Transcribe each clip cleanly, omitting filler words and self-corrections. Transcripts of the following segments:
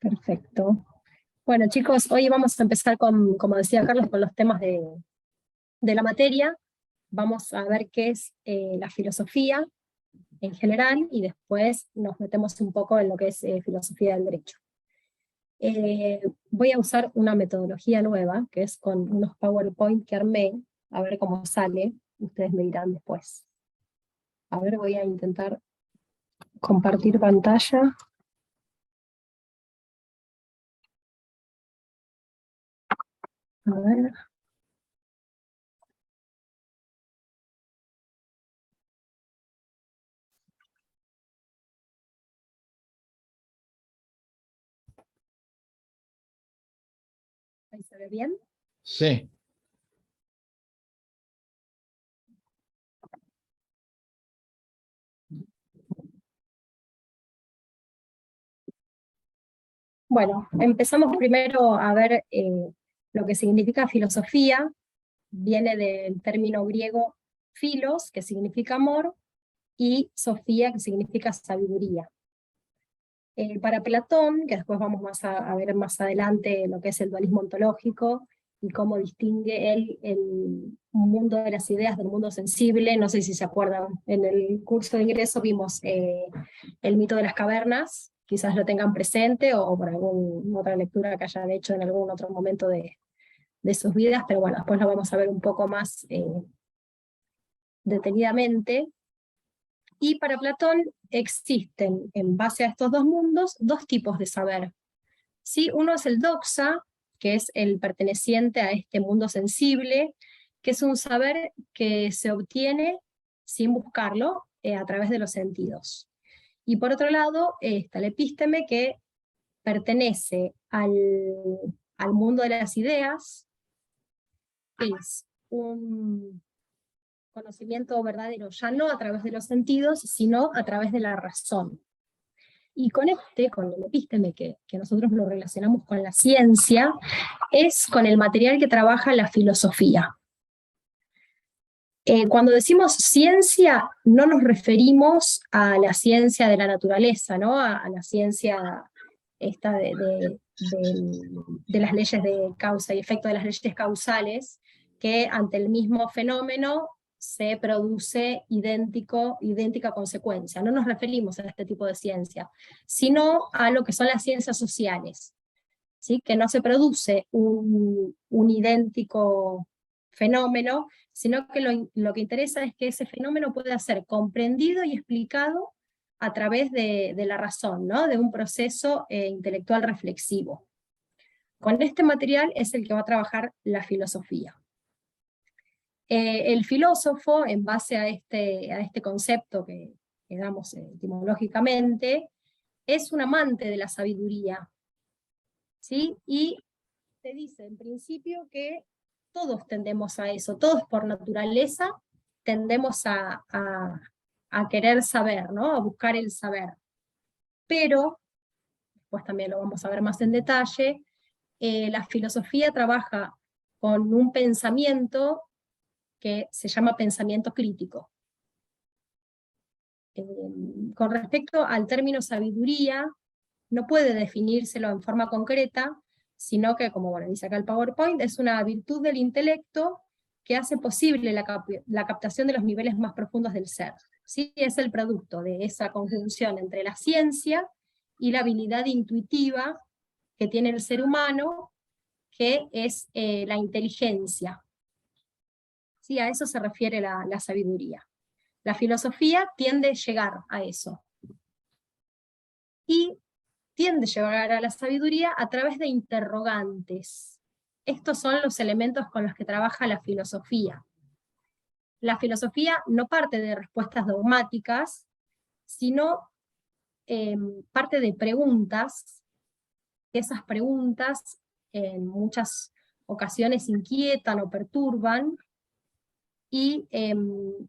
Perfecto. Bueno, chicos, hoy vamos a empezar con, como decía Carlos, con los temas de la materia. Vamos a ver qué es la filosofía en general y después nos metemos un poco en lo que es filosofía del derecho. Voy a usar una metodología nueva, que es con unos PowerPoint que armé, a ver cómo sale, ustedes me dirán después. A ver, voy a intentar compartir pantalla. A ver. ¿Ahí se ve bien? Sí. Bueno, empezamos primero a ver lo que significa filosofía. Viene del término griego philos, que significa amor, y sofía, que significa sabiduría. Para Platón, que después vamos a ver más adelante lo que es el dualismo ontológico, y cómo distingue él el mundo de las ideas del mundo sensible. No sé si se acuerdan, en el curso de ingreso vimos el mito de las cavernas, quizás lo tengan presente, o por alguna otra lectura que hayan hecho en algún otro momento de sus vidas, pero bueno, después lo vamos a ver un poco más detenidamente. Y para Platón existen, en base a estos dos mundos, dos tipos de saber. ¿Sí? Uno es el doxa, que es el perteneciente a este mundo sensible, que es un saber que se obtiene sin buscarlo a través de los sentidos. Y por otro lado está el epísteme, que pertenece al mundo de las ideas, que es un conocimiento verdadero, ya no a través de los sentidos, sino a través de la razón. Y con el epísteme, que nosotros lo relacionamos con la ciencia, es con el material que trabaja la filosofía. Cuando decimos ciencia, no nos referimos a la ciencia de la naturaleza, ¿no? a la ciencia esta de las leyes de causa y efecto, de las leyes causales, que ante el mismo fenómeno se produce idéntica consecuencia. No nos referimos a este tipo de ciencia, sino a lo que son las ciencias sociales, ¿sí? Que no se produce un idéntico fenómeno, sino que lo que interesa es que ese fenómeno pueda ser comprendido y explicado a través de la razón, ¿no? De un proceso intelectual reflexivo. Con este material es el que va a trabajar la filosofía. El filósofo, en base a este concepto que damos etimológicamente, es un amante de la sabiduría, ¿sí? Y te dice en principio que todos tendemos a eso, todos por naturaleza tendemos a querer saber, ¿no? A buscar el saber. Pero, pues también lo vamos a ver más en detalle, la filosofía trabaja con un pensamiento que se llama pensamiento crítico. Con respecto al término sabiduría, no puede definírselo en forma concreta, sino que, como bueno, dice acá el PowerPoint, es una virtud del intelecto que hace posible la captación de los niveles más profundos del ser. ¿Sí? Es el producto de esa conjunción entre la ciencia y la habilidad intuitiva que tiene el ser humano, que es la inteligencia. ¿Sí? A eso se refiere la sabiduría. La filosofía tiende a llegar a eso. Y tiende a llegar a la sabiduría a través de interrogantes. Estos son los elementos con los que trabaja la filosofía. La filosofía no parte de respuestas dogmáticas, sino parte de preguntas. Esas preguntas en muchas ocasiones inquietan o perturban, y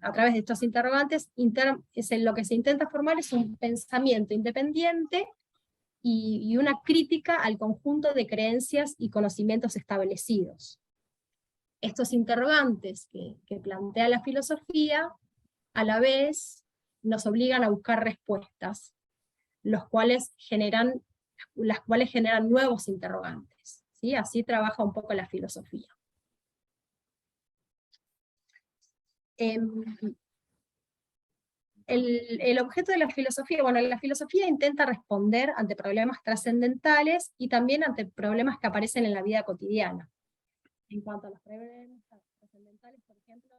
a través de estos interrogantes lo que se intenta formar es un pensamiento independiente y una crítica al conjunto de creencias y conocimientos establecidos. Estos interrogantes que plantea la filosofía, a la vez nos obligan a buscar respuestas, los cuales generan las cuales generan nuevos interrogantes, ¿sí? Así trabaja un poco la filosofía. El objeto de la filosofía, bueno, la filosofía intenta responder ante problemas trascendentales y también ante problemas que aparecen en la vida cotidiana. En cuanto a los problemas trascendentales, por ejemplo,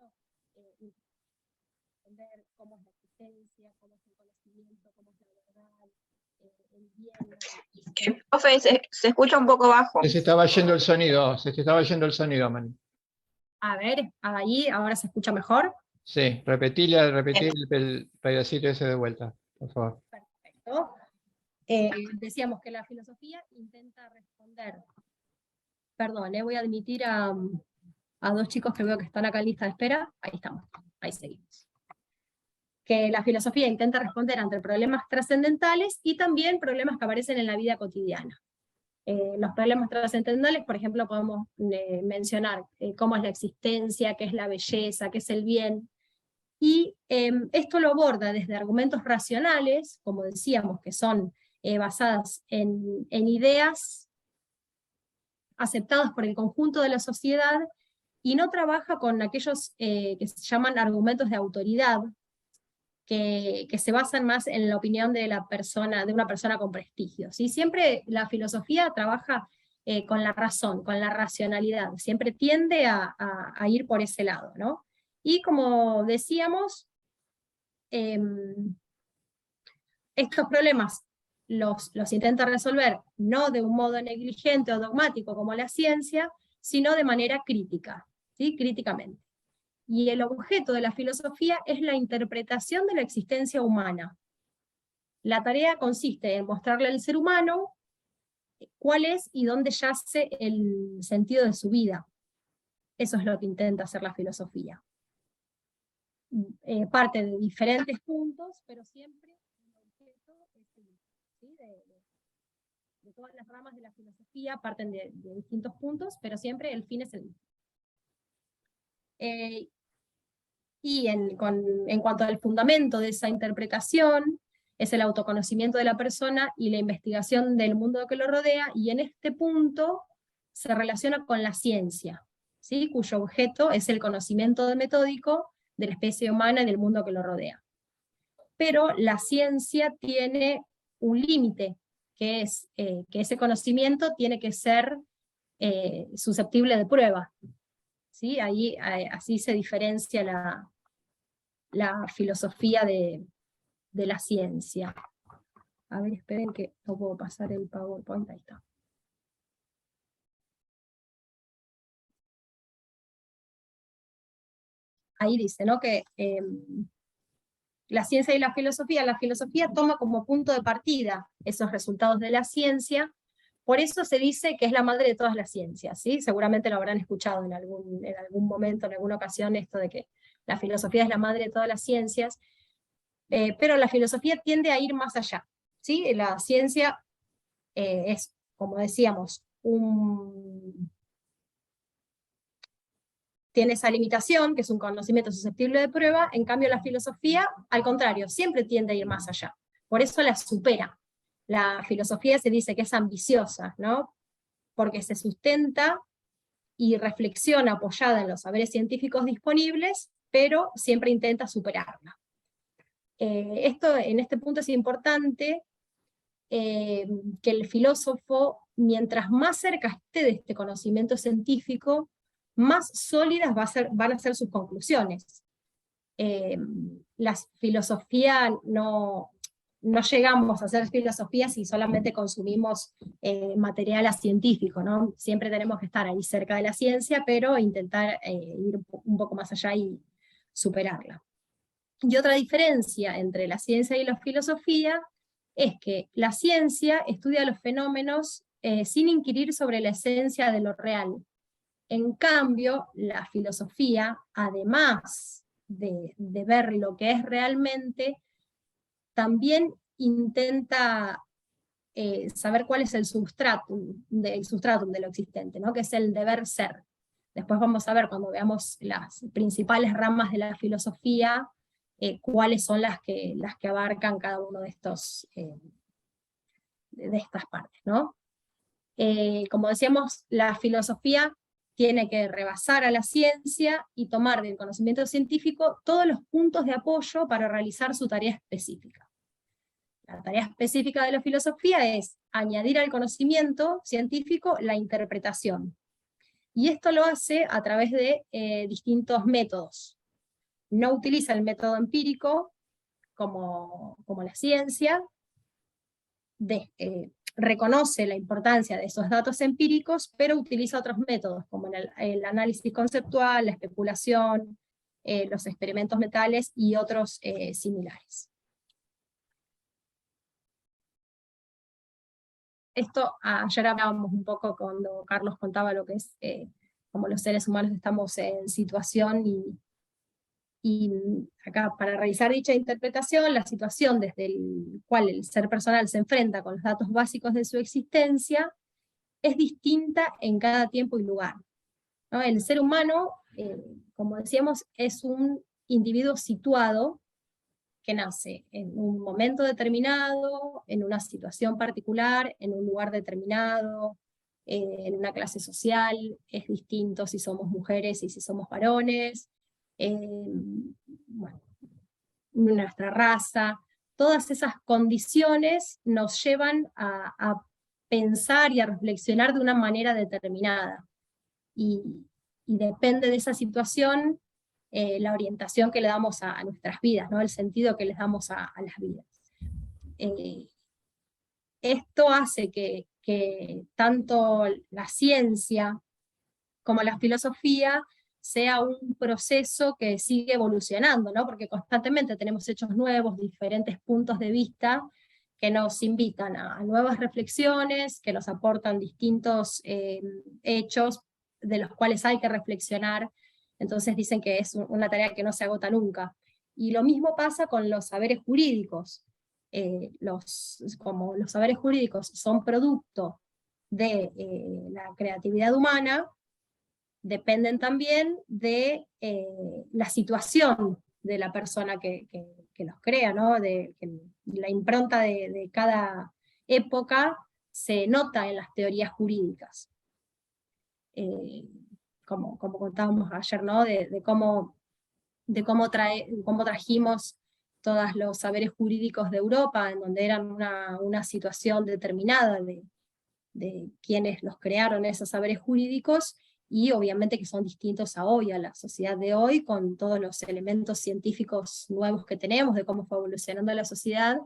entender cómo es la existencia, cómo es el conocimiento, cómo es la verdad, el bien. Profe, se escucha un poco bajo. Se te estaba yendo el sonido, Manu. A ver, ahí, ahora se escucha mejor. Sí, repetir el pedacito ese de vuelta, por favor. Perfecto. Decíamos que la filosofía intenta responder. Perdón, voy a admitir a dos chicos que veo que están acá en lista de espera. Ahí estamos, ahí seguimos. Que la filosofía intenta responder ante problemas trascendentales y también problemas que aparecen en la vida cotidiana. Los problemas trascendentales, por ejemplo, podemos mencionar cómo es la existencia, qué es la belleza, qué es el bien, y esto lo aborda desde argumentos racionales, como decíamos, que son basadas en ideas aceptadas por el conjunto de la sociedad, y no trabaja con aquellos que se llaman argumentos de autoridad, que se basan más en la opinión de una persona con prestigio, ¿sí? Siempre la filosofía trabaja con la razón, con la racionalidad, siempre tiende a ir por ese lado, ¿no? Y como decíamos, estos problemas los intenta resolver no de un modo negligente o dogmático como la ciencia, sino de manera crítica, ¿sí? Críticamente. Y el objeto de la filosofía es la interpretación de la existencia humana. La tarea consiste en mostrarle al ser humano cuál es y dónde yace el sentido de su vida. Eso es lo que intenta hacer la filosofía. Parte de diferentes puntos, pero siempre el objeto es el mismo, ¿sí? De todas las ramas de la filosofía parten de distintos puntos, pero siempre el fin es el mismo. Y en cuanto al fundamento de esa interpretación, es el autoconocimiento de la persona y la investigación del mundo que lo rodea, y en este punto se relaciona con la ciencia, ¿sí? Cuyo objeto es el conocimiento metódico de la especie humana y del mundo que lo rodea. Pero la ciencia tiene un límite, que es que ese conocimiento tiene que ser susceptible de prueba. ¿Sí? Ahí, así se diferencia la filosofía de la ciencia. A ver, esperen que no puedo pasar el PowerPoint, ahí está. Ahí dice, ¿no? Que la ciencia y la filosofía toma como punto de partida esos resultados de la ciencia, por eso se dice que es la madre de todas las ciencias, ¿sí? Seguramente lo habrán escuchado en algún momento, en alguna ocasión, esto de que la filosofía es la madre de todas las ciencias, pero la filosofía tiende a ir más allá, ¿sí? La ciencia es, como decíamos, tiene esa limitación, que es un conocimiento susceptible de prueba. En cambio la filosofía, al contrario, siempre tiende a ir más allá, por eso la supera. La filosofía se dice que es ambiciosa, ¿no? Porque se sustenta y reflexiona apoyada en los saberes científicos disponibles, pero siempre intenta superarla. Esto, en este punto es importante que el filósofo, mientras más cerca esté de este conocimiento científico, más sólidas van a ser sus conclusiones. La filosofía no llegamos a hacer filosofía si solamente consumimos material científico, ¿no? Siempre tenemos que estar ahí cerca de la ciencia, pero intentar ir un poco más allá y superarla. Y otra diferencia entre la ciencia y la filosofía es que la ciencia estudia los fenómenos sin inquirir sobre la esencia de lo real. En cambio, la filosofía, además de ver lo que es realmente, también intenta saber cuál es el substratum de lo existente, ¿no? Que es el deber ser. Después vamos a ver, cuando veamos las principales ramas de la filosofía, cuáles son las que abarcan cada uno de estos de estas partes, ¿no? Como decíamos, la filosofía tiene que rebasar a la ciencia y tomar del conocimiento científico todos los puntos de apoyo para realizar su tarea específica. La tarea específica de la filosofía es añadir al conocimiento científico la interpretación. Y esto lo hace a través de distintos métodos. No utiliza el método empírico como la ciencia, reconoce la importancia de esos datos empíricos, pero utiliza otros métodos, como el análisis conceptual, la especulación, los experimentos mentales y otros similares. Esto, ayer hablábamos un poco cuando Carlos contaba lo que es como los seres humanos estamos en situación, y acá para realizar dicha interpretación, la situación desde el cual el ser personal se enfrenta con los datos básicos de su existencia es distinta en cada tiempo y lugar, ¿no? El ser humano, como decíamos, es un individuo situado que nace en un momento determinado, en una situación particular, en un lugar determinado, en una clase social. Es distinto si somos mujeres y si somos varones, bueno, nuestra raza. Todas esas condiciones nos llevan a pensar y a reflexionar de una manera determinada, y depende de esa situación la orientación que le damos a nuestras vidas, ¿no? El sentido que les damos a las vidas. Esto hace que tanto la ciencia como la filosofía sea un proceso que sigue evolucionando, ¿no? Porque constantemente tenemos hechos nuevos, diferentes puntos de vista que nos invitan a nuevas reflexiones, que nos aportan distintos hechos de los cuales hay que reflexionar. Entonces dicen que es una tarea que no se agota nunca. Y lo mismo pasa con los saberes jurídicos. Como los saberes jurídicos son producto de la creatividad humana, dependen también de la situación de la persona que los crea, ¿no? La impronta de cada época se nota en las teorías jurídicas. Como contábamos ayer, ¿no? de cómo trajimos todos los saberes jurídicos de Europa, en donde eran una situación determinada de quienes los crearon esos saberes jurídicos, y obviamente que son distintos a hoy, a la sociedad de hoy, con todos los elementos científicos nuevos que tenemos, de cómo fue evolucionando la sociedad,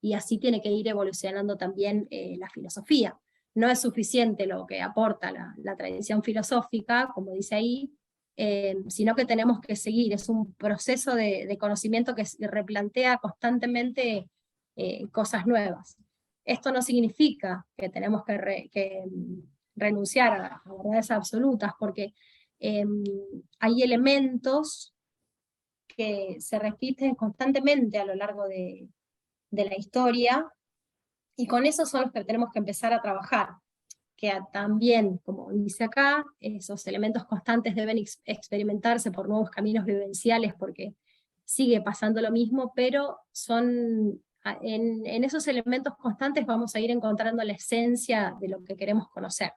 y así tiene que ir evolucionando también la filosofía. No es suficiente lo que aporta la tradición filosófica, como dice ahí, sino que tenemos que seguir, es un proceso de conocimiento que replantea constantemente cosas nuevas. Esto no significa que tenemos que renunciar a verdades absolutas, porque hay elementos que se repiten constantemente a lo largo de la historia, y con eso son los que tenemos que empezar a trabajar, que también, como dice acá, esos elementos constantes deben experimentarse por nuevos caminos vivenciales, porque sigue pasando lo mismo, pero en esos elementos constantes vamos a ir encontrando la esencia de lo que queremos conocer.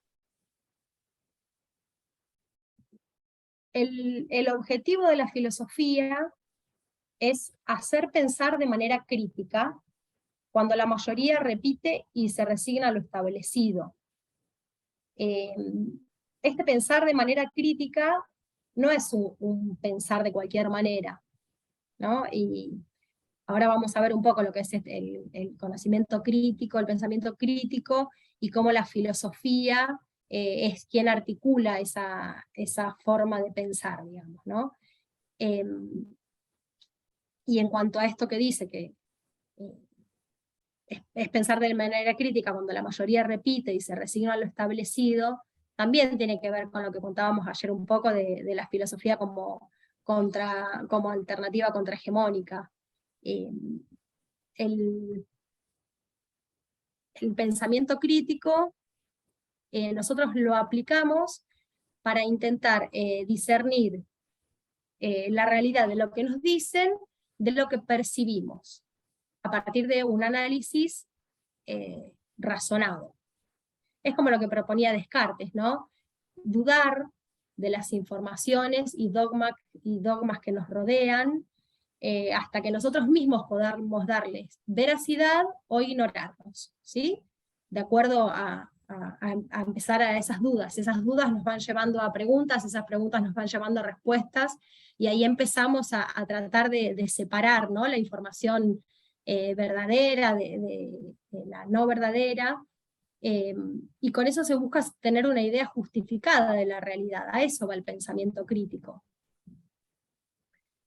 El objetivo de la filosofía es hacer pensar de manera crítica, cuando la mayoría repite y se resigna a lo establecido. Este pensar de manera crítica no es un pensar de cualquier manera, ¿no? Y ahora vamos a ver un poco lo que es el conocimiento crítico, el pensamiento crítico, y cómo la filosofía es quien articula esa forma de pensar, digamos, ¿no? Y en cuanto a esto que dice, que es pensar de manera crítica cuando la mayoría repite y se resigna a lo establecido, también tiene que ver con lo que contábamos ayer un poco de la filosofía como alternativa contrahegemónica. El pensamiento crítico nosotros lo aplicamos para intentar discernir la realidad de lo que nos dicen, de lo que percibimos, a partir de un análisis razonado. Es como lo que proponía Descartes, ¿no? Dudar de las informaciones y dogmas que nos rodean, hasta que nosotros mismos podamos darles veracidad o ignorarlos, ¿sí? De acuerdo a empezar a esas dudas nos van llevando a preguntas, esas preguntas nos van llevando a respuestas, y ahí empezamos a tratar de separar, ¿no?, la información verdadera de la no verdadera, y con eso se busca tener una idea justificada de la realidad. A eso va el pensamiento crítico.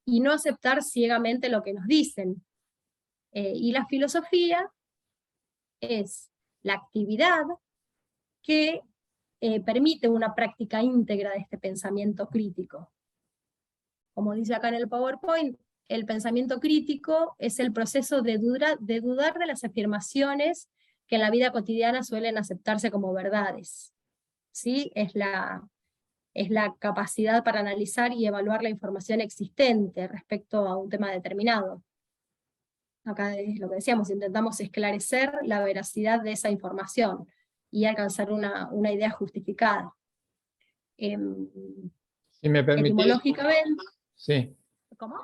Y no aceptar ciegamente lo que nos dicen. Y la filosofía es la actividad que permite una práctica íntegra de este pensamiento crítico. Como dice acá en el PowerPoint, el pensamiento crítico es el proceso de dudar de las afirmaciones que en la vida cotidiana suelen aceptarse como verdades. ¿Sí? Es la capacidad para analizar y evaluar la información existente respecto a un tema determinado. Acá es lo que decíamos, intentamos esclarecer la veracidad de esa información y alcanzar una idea justificada. Si me permitís. Etimológicamente. Sí. ¿Cómo?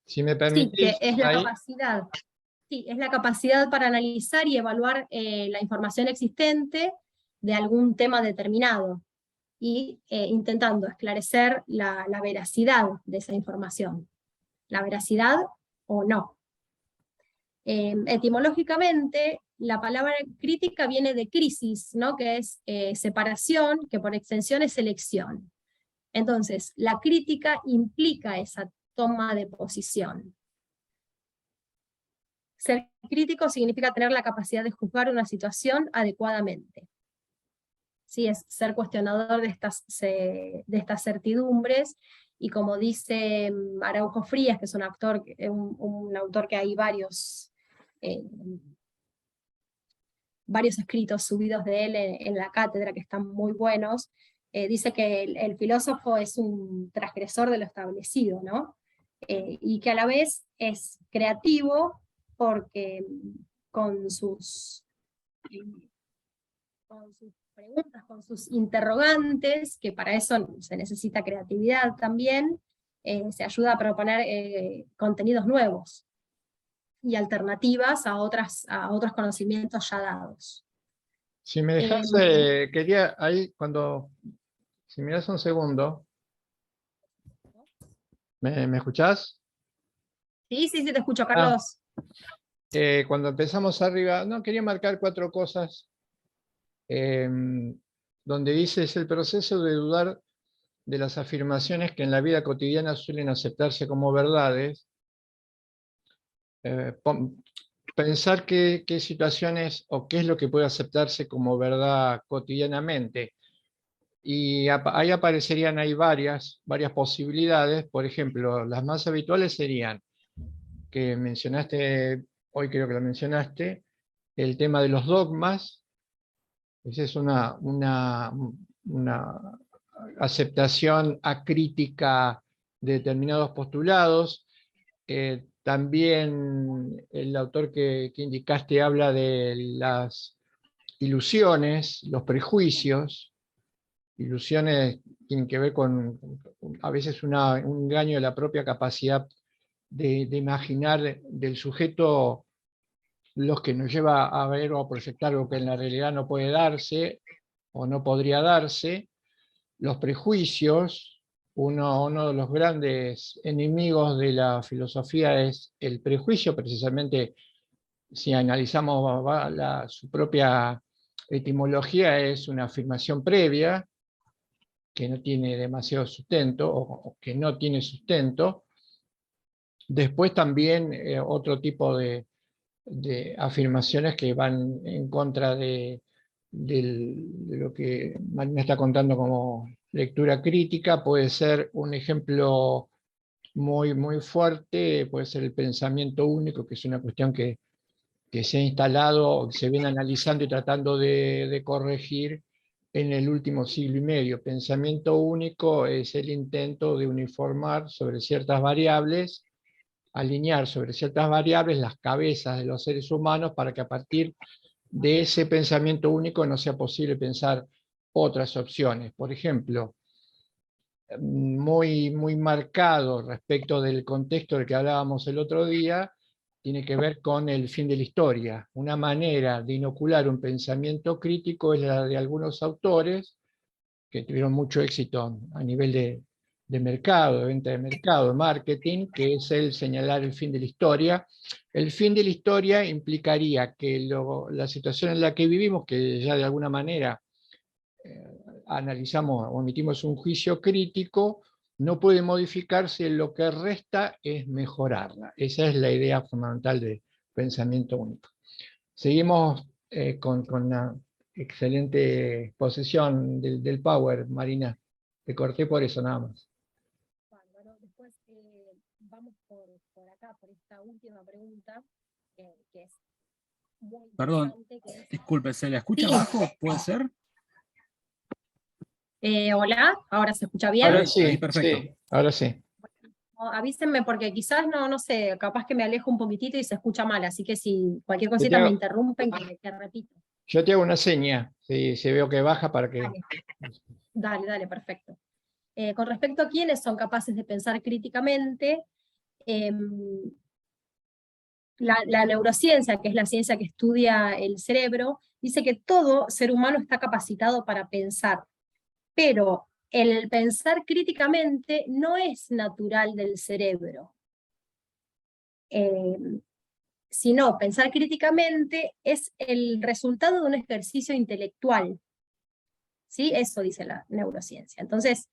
Si me Sí, permitís. que es la ahí, capacidad. Sí, es la capacidad para analizar y evaluar la información existente de algún tema determinado, y intentando esclarecer la veracidad de esa información. La veracidad o no. Etimológicamente, la palabra crítica viene de crisis, ¿no?, que es separación, que por extensión es elección. Entonces, la crítica implica esa toma de posición. Ser crítico significa tener la capacidad de juzgar una situación adecuadamente. Sí, es ser cuestionador de estas certidumbres, y como dice Araujo Frías, que es un autor que hay varios escritos subidos de él en la cátedra que están muy buenos, dice que el filósofo es un transgresor de lo establecido, ¿no? Y que a la vez es creativo, porque con sus preguntas, con sus interrogantes, que para eso se necesita creatividad también, se ayuda a proponer contenidos nuevos y alternativas a otros conocimientos ya dados. Si me dejas, quería ahí, si me das un segundo. ¿Me escuchás? Sí, te escucho, Carlos. Cuando empezamos arriba, no, quería marcar 4 cosas. Donde dice: es el proceso de dudar de las afirmaciones que en la vida cotidiana suelen aceptarse como verdades. Pensar qué situaciones o qué es lo que puede aceptarse como verdad cotidianamente. Y ahí aparecerían varias posibilidades. Por ejemplo, las más habituales serían, que mencionaste, hoy creo que lo mencionaste, el tema de los dogmas. Esa es una aceptación acrítica de determinados postulados. También el autor que indicaste habla de las ilusiones, los prejuicios. Ilusiones tienen que ver con a veces un engaño de la propia capacidad de imaginar del sujeto, los que nos lleva a ver o a proyectar algo que en la realidad no puede darse o no podría darse. Los prejuicios, uno de los grandes enemigos de la filosofía es el prejuicio. Precisamente, si analizamos su propia etimología, es una afirmación previa que no tiene demasiado sustento, o que no tiene sustento. Después también otro tipo de afirmaciones que van en contra de lo que me está contando como lectura crítica. Puede ser un ejemplo muy, muy fuerte, puede ser el pensamiento único, que es una cuestión que se ha instalado, que se viene analizando y tratando de corregir en el último siglo y medio. Pensamiento único es el intento de uniformar sobre ciertas variables, alinear sobre ciertas variables las cabezas de los seres humanos, para que a partir de ese pensamiento único no sea posible pensar otras opciones. Por ejemplo, muy marcado respecto del contexto del que hablábamos el otro día, tiene que ver con el fin de la historia. Una manera de inocular un pensamiento crítico es la de algunos autores que tuvieron mucho éxito a nivel de mercado, de venta de mercado, de marketing, que es el señalar el fin de la historia. El fin de la historia implicaría que la situación en la que vivimos, que ya de alguna manera analizamos o emitimos un juicio crítico, no puede modificarse, lo que resta es mejorarla. Esa es la idea fundamental de pensamiento único. Seguimos con la excelente exposición del Power, Marina. Te corté por eso nada más. Bueno, después vamos por acá, por esta última pregunta, que es muy Perdón, interesante. Que es, disculpe, ¿se le escucha sí. bajo? ¿Puede ser? Hola, ¿ahora se escucha bien? Ahora sí, Ahí, perfecto. sí, ahora sí. Avísenme porque quizás no sé, capaz que me alejo un poquitito y se escucha mal, así que si cualquier Yo cosita te me hago- interrumpen, que repito. Yo te hago una seña, si veo que baja para que... Dale, perfecto. Con respecto a quiénes son capaces de pensar críticamente, la neurociencia, que es la ciencia que estudia el cerebro, dice que todo ser humano está capacitado para pensar, pero el pensar críticamente no es natural del cerebro. Sino pensar críticamente es el resultado de un ejercicio intelectual. ¿Sí? Eso dice la neurociencia. Entonces,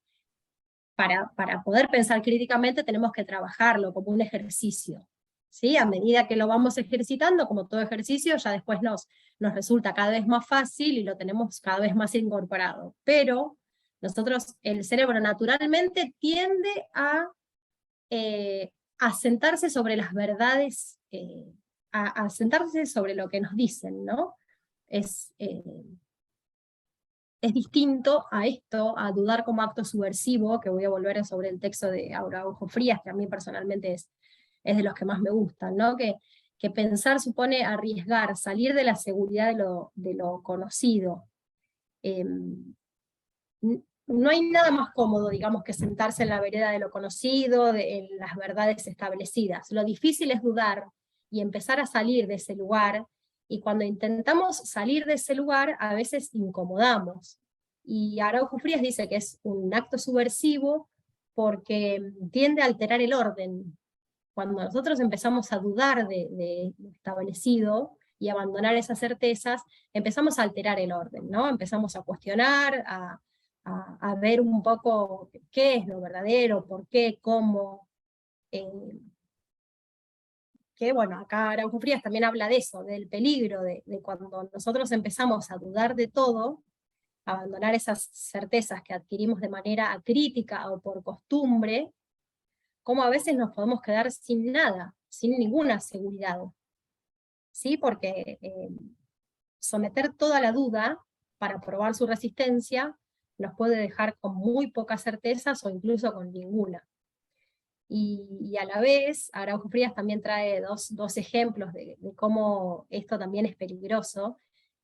para poder pensar críticamente tenemos que trabajarlo como un ejercicio. ¿Sí? A medida que lo vamos ejercitando, como todo ejercicio, ya después nos resulta cada vez más fácil y lo tenemos cada vez más incorporado. Pero nosotros, el cerebro naturalmente tiende a sentarse sobre las verdades, a sentarse sobre lo que nos dicen, ¿no? Es distinto a esto, a dudar como acto subversivo, que voy a volver sobre el texto de Araujo Frías, que a mí personalmente es de los que más me gustan, ¿no? Que pensar supone arriesgar, salir de la seguridad de lo conocido. No hay nada más cómodo, digamos, que sentarse en la vereda de lo conocido, en las verdades establecidas. Lo difícil es dudar y empezar a salir de ese lugar, y cuando intentamos salir de ese lugar, a veces incomodamos. Y Araujo Frías dice que es un acto subversivo porque tiende a alterar el orden. Cuando nosotros empezamos a dudar de lo establecido y abandonar esas certezas, empezamos a alterar el orden, ¿no? Empezamos a cuestionar, a ver un poco qué es lo verdadero, por qué, cómo. Que bueno, acá Araujo Frías también habla de eso, del peligro de cuando nosotros empezamos a dudar de todo, abandonar esas certezas que adquirimos de manera acrítica o por costumbre, como a veces nos podemos quedar sin nada, sin ninguna seguridad. ¿Sí? Porque someter toda la duda para probar su resistencia nos puede dejar con muy pocas certezas o incluso con ninguna. Y a la vez, Araujo Frías también trae dos ejemplos de cómo esto también es peligroso,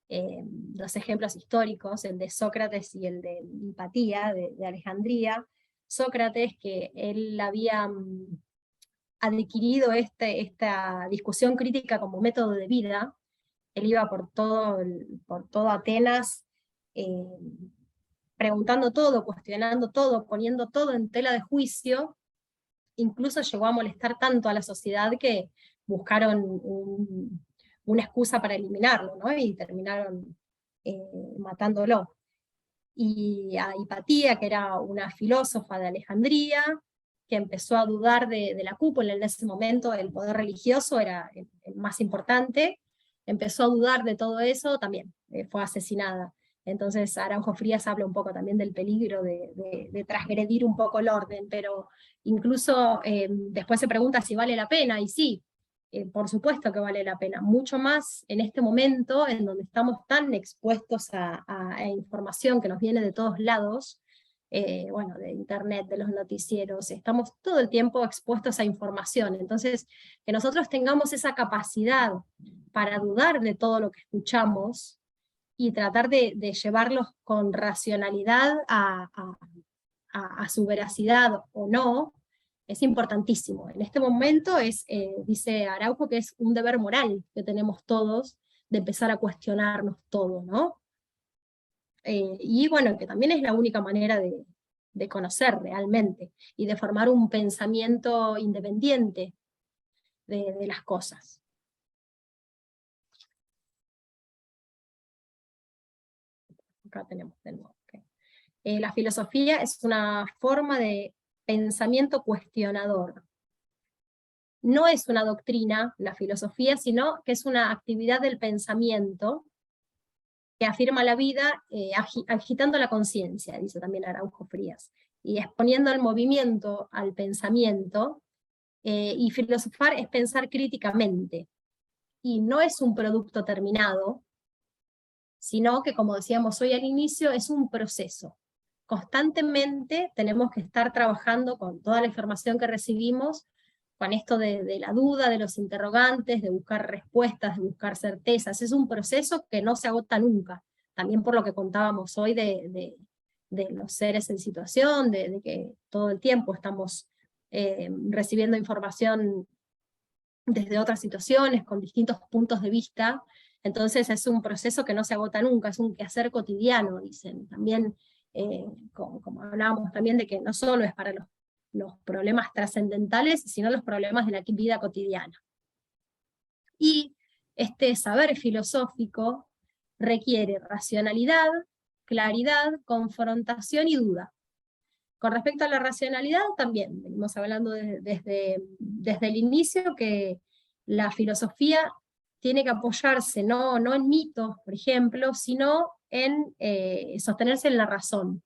dos ejemplos históricos, el de Sócrates y el de Hipatía, de Alejandría. Sócrates, que él había adquirido esta discusión crítica como método de vida, él iba por todo Atenas, preguntando todo, cuestionando todo, poniendo todo en tela de juicio. Incluso llegó a molestar tanto a la sociedad que buscaron una excusa para eliminarlo, ¿no? Y terminaron matándolo. Y a Hipatía, que era una filósofa de Alejandría, que empezó a dudar de la cúpula. En ese momento el poder religioso era el más importante, empezó a dudar de todo eso, también fue asesinada. Entonces Araujo Frías habla un poco también del peligro de transgredir un poco el orden, pero incluso después se pregunta si vale la pena, y sí, por supuesto que vale la pena, mucho más en este momento en donde estamos tan expuestos a información que nos viene de todos lados, bueno, de internet, de los noticieros, estamos todo el tiempo expuestos a información. Entonces, que nosotros tengamos esa capacidad para dudar de todo lo que escuchamos y tratar de llevarlos con racionalidad a su veracidad o no, es importantísimo. En este momento dice Araujo que es un deber moral que tenemos todos de empezar a cuestionarnos todo, ¿no? Y bueno, que también es la única manera de conocer realmente, y de formar un pensamiento independiente de las cosas. Acá tenemos de nuevo. Okay. La filosofía es una forma de pensamiento cuestionador. No es una doctrina, la filosofía, sino que es una actividad del pensamiento que afirma la vida agitando la conciencia, dice también Araujo Frías, y exponiendo el movimiento al pensamiento, y filosofar es pensar críticamente, y no es un producto terminado, sino que, como decíamos hoy al inicio, es un proceso. Constantemente tenemos que estar trabajando con toda la información que recibimos, con esto de la duda, de los interrogantes, de buscar respuestas, de buscar certezas. Es un proceso que no se agota nunca, también por lo que contábamos hoy de los seres en situación, de que todo el tiempo estamos recibiendo información desde otras situaciones, con distintos puntos de vista. Entonces es un proceso que no se agota nunca, es un quehacer cotidiano, dicen. También, como hablábamos también de que no solo es para los problemas trascendentales, sino los problemas de la vida cotidiana. Y este saber filosófico requiere racionalidad, claridad, confrontación y duda. Con respecto a la racionalidad también, venimos hablando desde el inicio que la filosofía tiene que apoyarse no en mitos, por ejemplo, sino en sostenerse en la razón.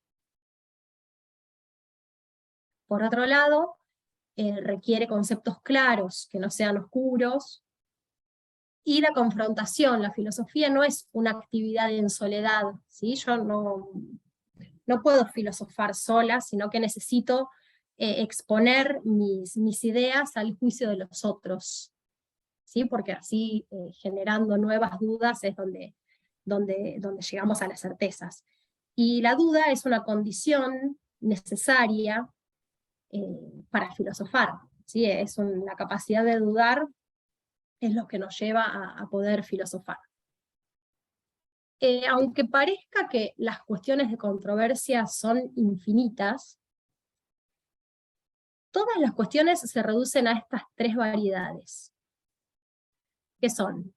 Por otro lado, requiere conceptos claros, que no sean oscuros, y la confrontación. La filosofía no es una actividad en soledad, ¿sí? Yo no puedo filosofar sola, sino que necesito exponer mis ideas al juicio de los otros, ¿sí? Porque así, generando nuevas dudas, es donde llegamos a las certezas. Y la duda es una condición necesaria para filosofar, ¿sí? La capacidad de dudar es lo que nos lleva a poder filosofar. Aunque parezca que las cuestiones de controversia son infinitas, todas las cuestiones se reducen a estas tres variedades, que son: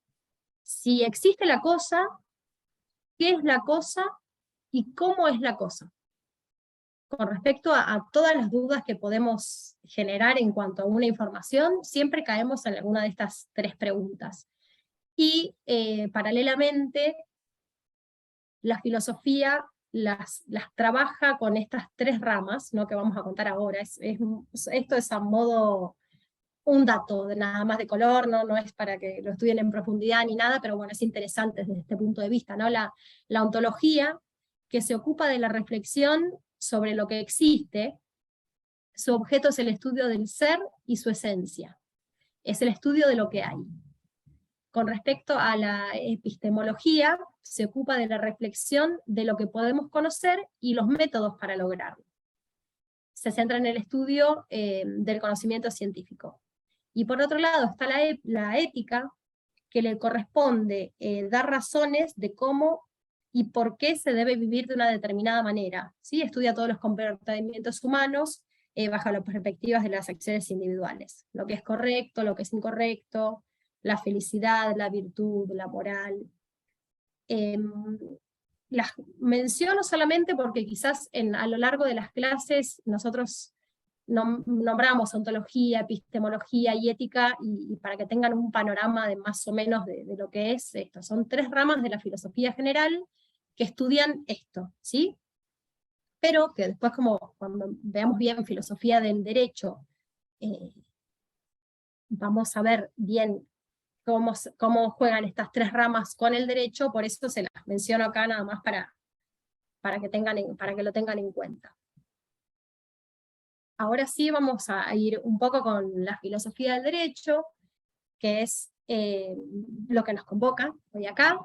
si existe la cosa, qué es la cosa y cómo es la cosa. Con respecto a todas las dudas que podemos generar en cuanto a una información, siempre caemos en alguna de estas tres preguntas. Y paralelamente, la filosofía las trabaja con estas tres ramas, ¿no?, que vamos a contar ahora. Esto es a modo, un dato nada más de color, no es para que lo estudien en profundidad ni nada, pero bueno, es interesante desde este punto de vista, ¿no? La ontología, que se ocupa de la reflexión sobre lo que existe, su objeto es el estudio del ser y su esencia, es el estudio de lo que hay. Con respecto a la epistemología, se ocupa de la reflexión de lo que podemos conocer y los métodos para lograrlo. Se centra en el estudio del conocimiento científico. Y por otro lado está la ética, que le corresponde dar razones de cómo y por qué se debe vivir de una determinada manera, ¿sí? Estudia todos los comportamientos humanos bajo las perspectivas de las acciones individuales, lo que es correcto, lo que es incorrecto, la felicidad, la virtud, la moral. Las menciono solamente porque quizás a lo largo de las clases nosotros nombramos ontología, epistemología y ética, y para que tengan un panorama de más o menos de lo que es esto. Son tres ramas de la filosofía general que estudian esto, ¿sí? Pero que después, como cuando veamos bien filosofía del derecho, vamos a ver bien cómo juegan estas tres ramas con el derecho. Por eso se las menciono acá nada más para que lo tengan en cuenta. Ahora sí vamos a ir un poco con la filosofía del derecho, que es lo que nos convoca hoy acá,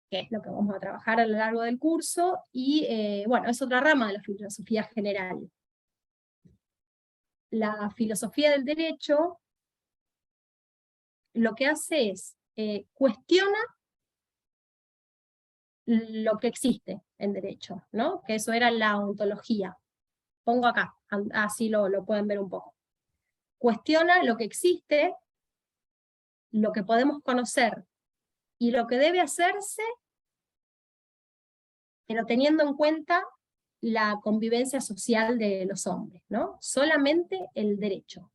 que es lo que vamos a trabajar a lo largo del curso, y bueno, es otra rama de la filosofía general. La filosofía del derecho lo que hace es cuestiona lo que existe en derecho, ¿no? Que eso era la ontología. Pongo acá, así lo pueden ver un poco. Cuestiona lo que existe, lo que podemos conocer, y lo que debe hacerse, pero teniendo en cuenta la convivencia social de los hombres, ¿no? Solamente el derecho.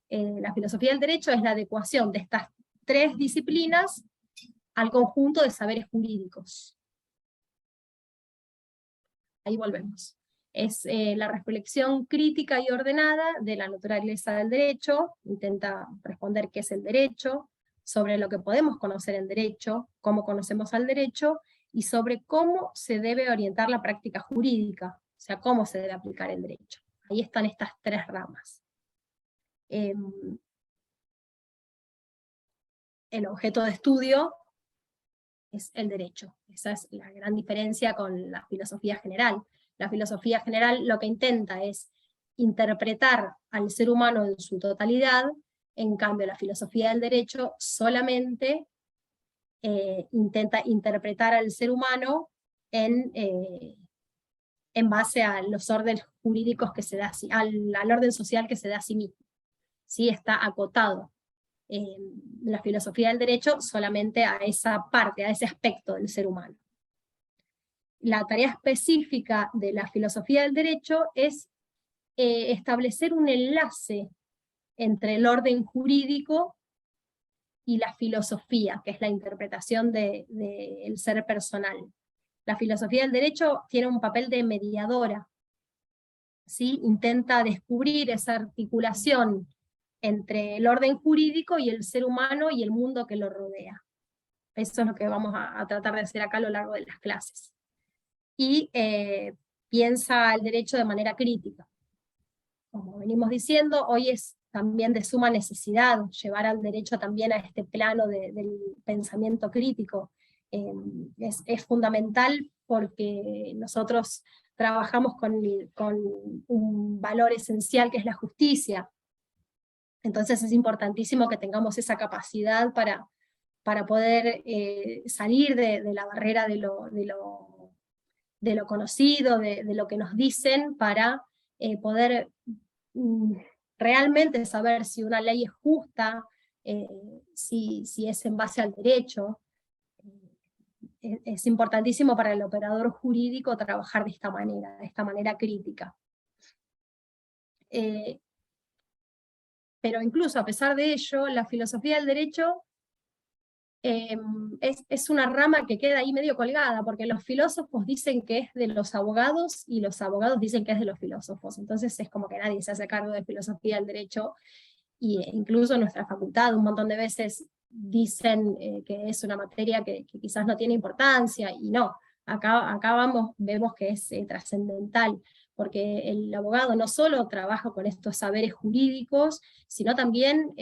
La filosofía del derecho es la adecuación de estas tres disciplinas al conjunto de saberes jurídicos. Ahí volvemos. Es la reflexión crítica y ordenada de la naturaleza del derecho, intenta responder qué es el derecho, sobre lo que podemos conocer en derecho, cómo conocemos al derecho, y sobre cómo se debe orientar la práctica jurídica, o sea, cómo se debe aplicar el derecho. Ahí están estas tres ramas. El objeto de estudio es el derecho. Esa es la gran diferencia con la filosofía general. La filosofía general lo que intenta es interpretar al ser humano en su totalidad, en cambio la filosofía del derecho solamente intenta interpretar al ser humano en base a los órdenes jurídicos que se da, al orden social que se da a sí mismo. ¿Sí? Está acotado la filosofía del derecho solamente a esa parte, a ese aspecto del ser humano. La tarea específica de la filosofía del derecho es establecer un enlace entre el orden jurídico y la filosofía, que es la interpretación del ser personal. La filosofía del derecho tiene un papel de mediadora, ¿sí? Intenta descubrir esa articulación entre el orden jurídico y el ser humano y el mundo que lo rodea. Eso es lo que vamos a tratar de hacer acá a lo largo de las clases. Y piensa el derecho de manera crítica. Como venimos diciendo, hoy es también de suma necesidad llevar al derecho también a este plano del pensamiento crítico. Es fundamental porque nosotros trabajamos con un valor esencial que es la justicia. Entonces es importantísimo que tengamos esa capacidad para poder salir de la barrera de lo conocido, de lo que nos dicen, para poder realmente saber si una ley es justa, si es en base al derecho. Es importantísimo para el operador jurídico trabajar de esta manera crítica. Pero incluso a pesar de ello, la filosofía del derecho es una rama que queda ahí medio colgada, porque los filósofos dicen que es de los abogados, y los abogados dicen que es de los filósofos. Entonces es como que nadie se hace cargo de filosofía del derecho, y incluso nuestra facultad un montón de veces dicen que es una materia que quizás no tiene importancia, y no, acá vemos que es trascendental, porque el abogado no solo trabaja con estos saberes jurídicos, sino también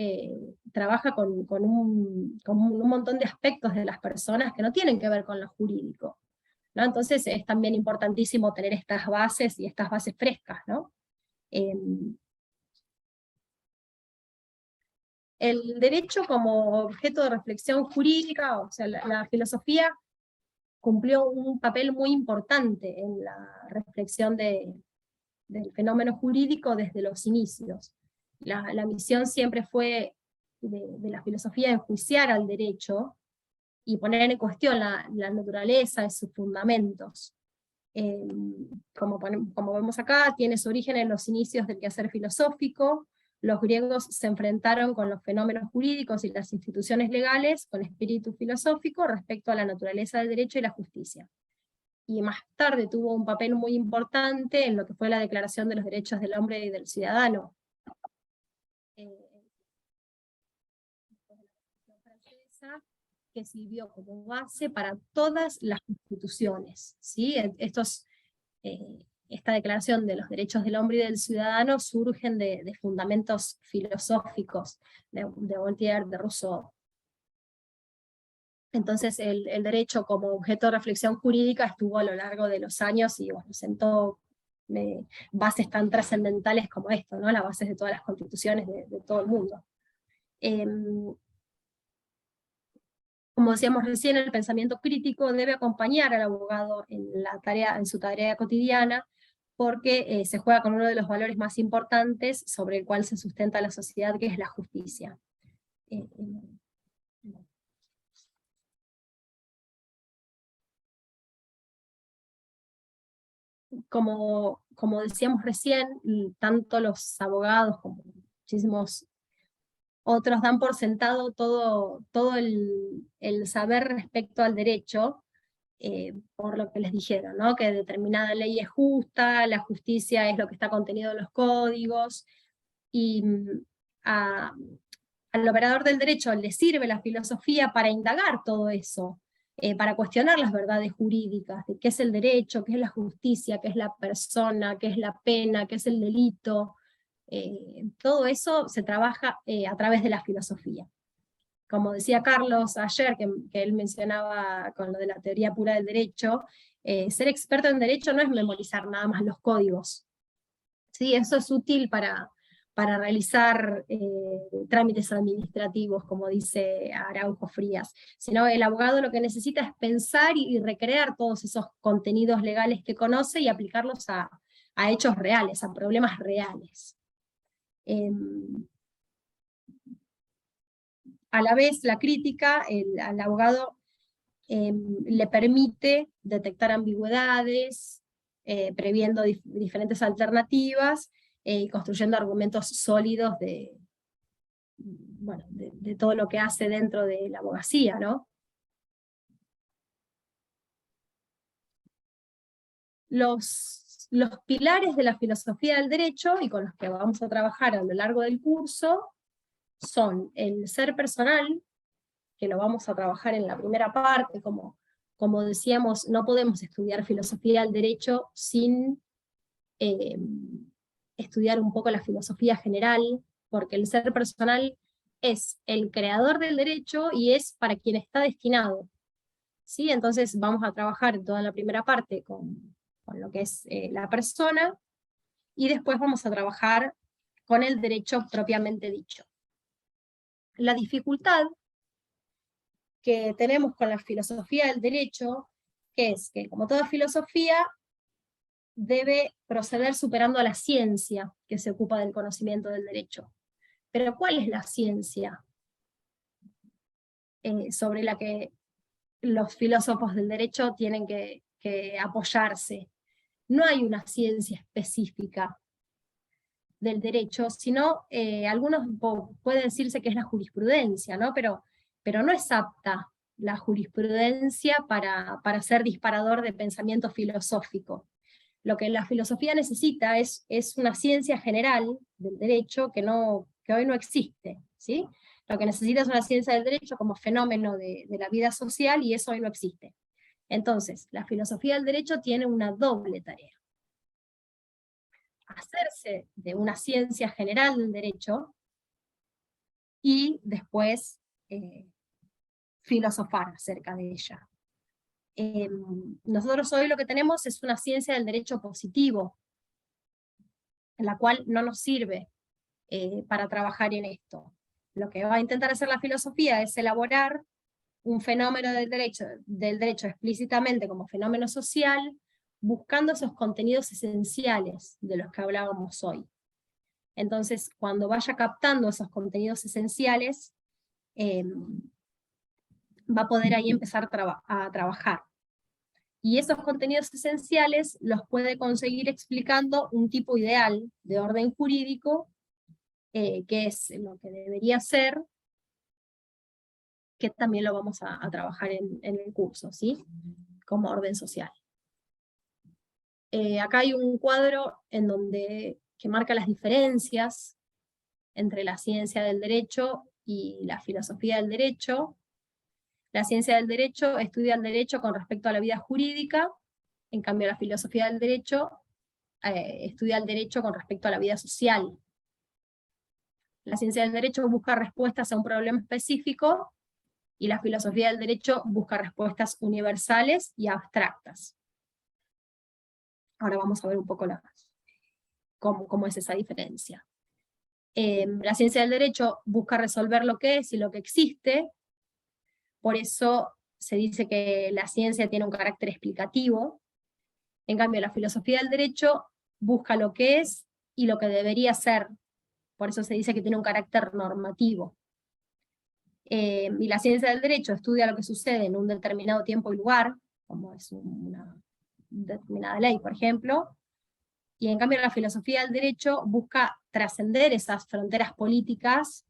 trabaja con un montón de aspectos de las personas que no tienen que ver con lo jurídico, ¿no? Entonces es también importantísimo tener estas bases, y estas bases frescas, ¿no? El derecho como objeto de reflexión jurídica, o sea, la filosofía cumplió un papel muy importante en la reflexión del fenómeno jurídico desde los inicios. La misión siempre fue de la filosofía enjuiciar al derecho y poner en cuestión la naturaleza y sus fundamentos. Como vemos acá, tiene su origen en los inicios del quehacer filosófico. Los griegos se enfrentaron con los fenómenos jurídicos y las instituciones legales con espíritu filosófico respecto a la naturaleza del derecho y la justicia. Y más tarde tuvo un papel muy importante en lo que fue la Declaración de los Derechos del Hombre y del Ciudadano. Que sirvió como base para todas las constituciones, ¿sí? esta declaración de los derechos del hombre y del ciudadano surgen de fundamentos filosóficos de Voltaire, de Rousseau. Entonces el derecho como objeto de reflexión jurídica estuvo a lo largo de los años y bueno, sentó bases tan trascendentales como esto, ¿no? Las bases de todas las constituciones de todo el mundo. Como decíamos recién, el pensamiento crítico debe acompañar al abogado en su tarea cotidiana, porque se juega con uno de los valores más importantes sobre el cual se sustenta la sociedad, que es la justicia. Como decíamos recién, tanto los abogados como muchísimos otros dan por sentado todo el saber respecto al derecho, por lo que les dijeron, ¿no? Que determinada ley es justa, la justicia es lo que está contenido en los códigos, y al operador del derecho le sirve la filosofía para indagar todo eso, para cuestionar las verdades jurídicas, de qué es el derecho, qué es la justicia, qué es la persona, qué es la pena, qué es el delito. Todo eso se trabaja a través de la filosofía. Como decía Carlos ayer, que él mencionaba con lo de la teoría pura del derecho, ser experto en derecho no es memorizar nada más los códigos. ¿Sí? Eso es útil para realizar trámites administrativos, como dice Araujo Frías, sino el abogado lo que necesita es pensar y recrear todos esos contenidos legales que conoce y aplicarlos a hechos reales, a problemas reales. A la vez, la crítica al abogado le permite detectar ambigüedades, previendo diferentes alternativas, y construyendo argumentos sólidos de todo lo que hace dentro de la abogacía, ¿no? Los pilares de la filosofía del derecho, y con los que vamos a trabajar a lo largo del curso, son el ser personal, que lo vamos a trabajar en la primera parte, como decíamos, no podemos estudiar filosofía del derecho sin estudiar un poco la filosofía general, porque el ser personal es el creador del derecho y es para quien está destinado. ¿Sí? Entonces vamos a trabajar toda la primera parte con lo que es la persona, y después vamos a trabajar con el derecho propiamente dicho. La dificultad que tenemos con la filosofía del derecho, que es que, como toda filosofía, debe proceder superando a la ciencia que se ocupa del conocimiento del derecho. Pero ¿cuál es la ciencia sobre la que los filósofos del derecho tienen que apoyarse? No hay una ciencia específica del derecho, sino algunos puede decirse que es la jurisprudencia, ¿no? Pero no es apta la jurisprudencia para ser disparador de pensamiento filosófico. Lo que la filosofía necesita es una ciencia general del derecho que hoy no existe, ¿sí? Lo que necesita es una ciencia del derecho como fenómeno de la vida social, y eso hoy no existe. Entonces, la filosofía del derecho tiene una doble tarea: hacerse de una ciencia general del derecho, y después filosofar acerca de ella. Nosotros hoy lo que tenemos es una ciencia del derecho positivo, en la cual no nos sirve para trabajar en esto. Lo que va a intentar hacer la filosofía es elaborar un fenómeno del derecho explícitamente como fenómeno social, buscando esos contenidos esenciales de los que hablábamos hoy. Entonces, cuando vaya captando esos contenidos esenciales, va a poder ahí empezar a trabajar. Y esos contenidos esenciales los puede conseguir explicando un tipo ideal de orden jurídico, que es lo que debería ser, que también lo vamos a trabajar en el curso, ¿sí? Como orden social. Acá hay un cuadro que marca las diferencias entre la ciencia del derecho y la filosofía del derecho. La ciencia del derecho estudia el derecho con respecto a la vida jurídica, en cambio la filosofía del derecho estudia el derecho con respecto a la vida social. La ciencia del derecho busca respuestas a un problema específico, y la filosofía del derecho busca respuestas universales y abstractas. Ahora vamos a ver un poco cómo es esa diferencia. La ciencia del derecho busca resolver lo que es y lo que existe, por eso se dice que la ciencia tiene un carácter explicativo. En cambio, la filosofía del derecho busca lo que es y lo que debería ser, por eso se dice que tiene un carácter normativo. Y la ciencia del derecho estudia lo que sucede en un determinado tiempo y lugar, como es una determinada ley, por ejemplo, y en cambio la filosofía del derecho busca trascender esas fronteras políticas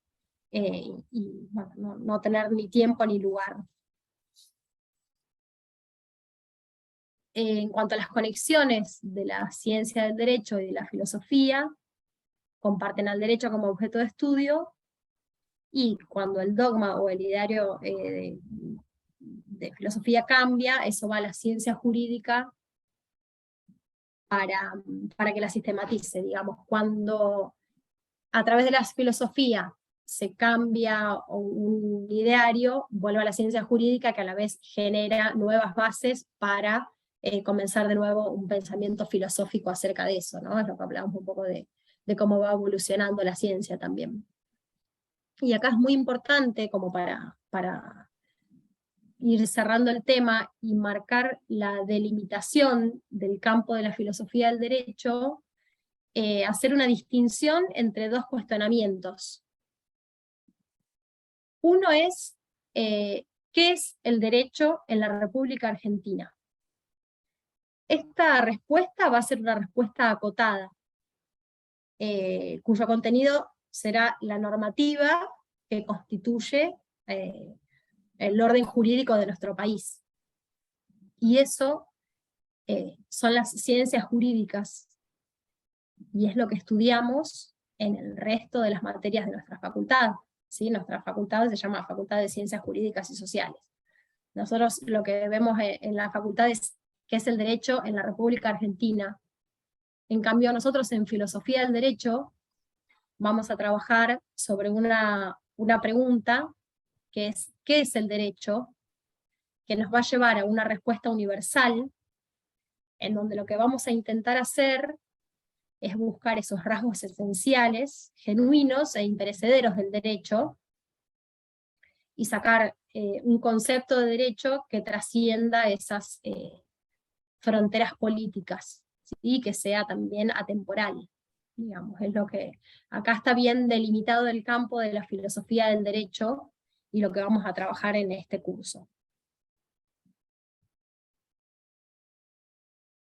y bueno, no tener ni tiempo ni lugar. En cuanto a las conexiones de la ciencia del derecho y de la filosofía, comparten al derecho como objeto de estudio, y cuando el dogma o el ideario de filosofía cambia, eso va a la ciencia jurídica para que la sistematice, digamos. Cuando a través de la filosofía se cambia un ideario, vuelve a la ciencia jurídica, que a la vez genera nuevas bases para comenzar de nuevo un pensamiento filosófico acerca de eso, ¿no? Es lo que hablamos un poco de cómo va evolucionando la ciencia también. Y acá es muy importante, como para ir cerrando el tema y marcar la delimitación del campo de la filosofía del derecho, hacer una distinción entre dos cuestionamientos. Uno es, ¿qué es el derecho en la República Argentina? Esta respuesta va a ser una respuesta acotada, cuyo contenido será la normativa que constituye el orden jurídico de nuestro país. Y eso son las ciencias jurídicas, y es lo que estudiamos en el resto de las materias de nuestra facultad. ¿Sí? Nuestra facultad se llama Facultad de Ciencias Jurídicas y Sociales. Nosotros lo que vemos en la facultad es qué es el derecho en la República Argentina. En cambio, nosotros en Filosofía del Derecho vamos a trabajar sobre una pregunta, que es ¿qué es el derecho?, que nos va a llevar a una respuesta universal, en donde lo que vamos a intentar hacer es buscar esos rasgos esenciales, genuinos e imperecederos del derecho, y sacar un concepto de derecho que trascienda esas fronteras políticas, ¿sí? Y que sea también atemporal, digamos, es lo que acá está bien delimitado el campo de la filosofía del derecho, y lo que vamos a trabajar en este curso.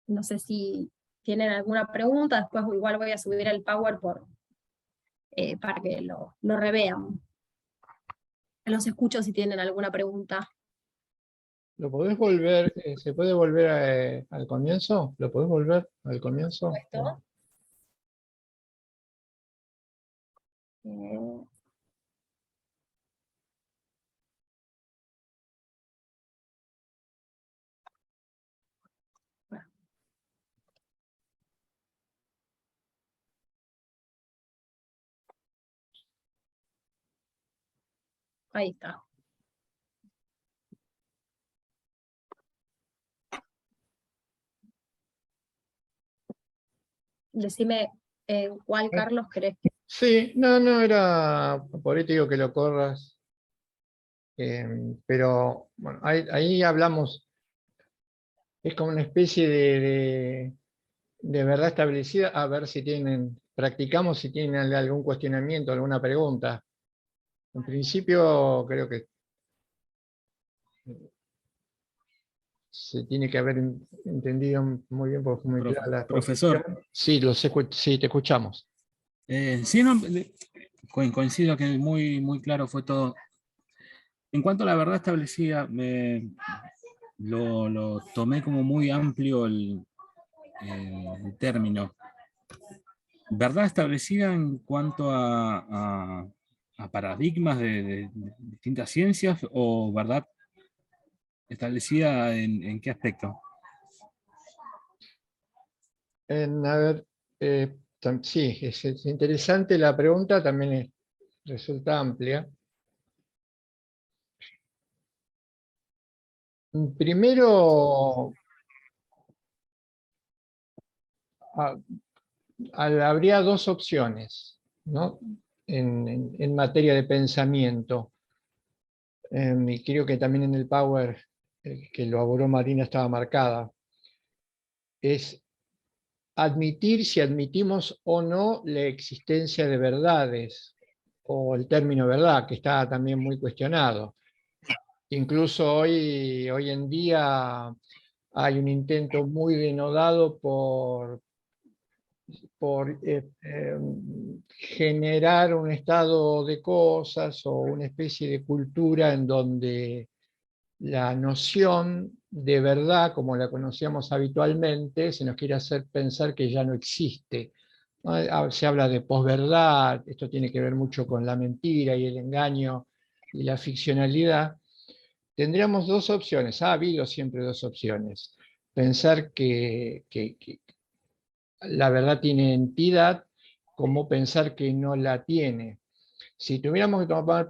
No sé si tienen alguna pregunta, después igual voy a subir el Power para que lo revean. Los escucho si tienen alguna pregunta. ¿Lo podés volver? ¿Se puede volver al comienzo? ¿Lo podés volver al comienzo? ¿Esto? Bueno. Ahí está. Decime cuál, Carlos, crees que... Sí, no, era por ahí te digo que lo corras. Pero bueno, ahí hablamos, es como una especie de verdad establecida, a ver si practicamos si tienen algún cuestionamiento, alguna pregunta. En principio creo que se tiene que haber entendido muy bien, porque fue muy clara la Profesor. Sí, sí, te escuchamos. Sí, no, coincido que muy claro fue todo. En cuanto a la verdad establecida, lo tomé como muy amplio el término. ¿Verdad establecida en cuanto a paradigmas de distintas ciencias, o verdad establecida en qué aspecto? A ver, sí, es interesante la pregunta, también resulta amplia. Primero, a- habría dos opciones, ¿no? En materia de pensamiento. Y creo que también en el Power que lo elaboró Marina estaba marcada. Es admitir si admitimos o no la existencia de verdades, o el término verdad, que está también muy cuestionado. Incluso hoy en día hay un intento muy denodado por generar un estado de cosas o una especie de cultura en donde la noción de verdad, como la conocíamos habitualmente, se nos quiere hacer pensar que ya no existe, ¿no? Se habla de posverdad, esto tiene que ver mucho con la mentira y el engaño y la ficcionalidad. Tendríamos dos opciones, ha habido siempre dos opciones. Pensar que la verdad tiene entidad, como pensar que no la tiene. Si tuviéramos que tomar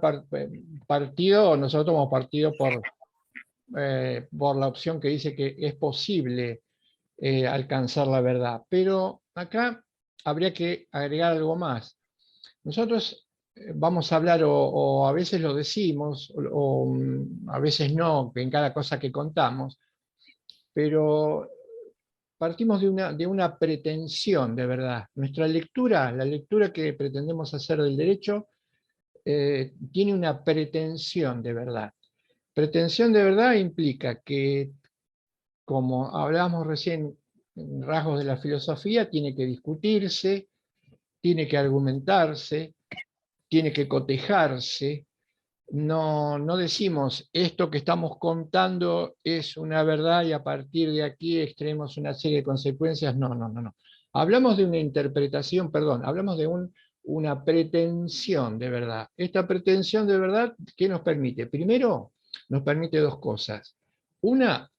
partido, nosotros tomamos partido por la opción que dice que es posible alcanzar la verdad. Pero acá habría que agregar algo más. Nosotros vamos a hablar, o a veces lo decimos, o a veces no, en cada cosa que contamos, pero partimos de una pretensión de verdad. Nuestra lectura, la lectura que pretendemos hacer del derecho, tiene una pretensión de verdad. Pretensión de verdad implica que, como hablábamos recién en rasgos de la filosofía, tiene que discutirse, tiene que argumentarse, tiene que cotejarse. No decimos esto que estamos contando es una verdad y a partir de aquí extraemos una serie de consecuencias. No. Hablamos de una interpretación, perdón, hablamos de una pretensión de verdad. Esta pretensión de verdad, ¿qué nos permite? Primero, nos permite dos cosas. Una,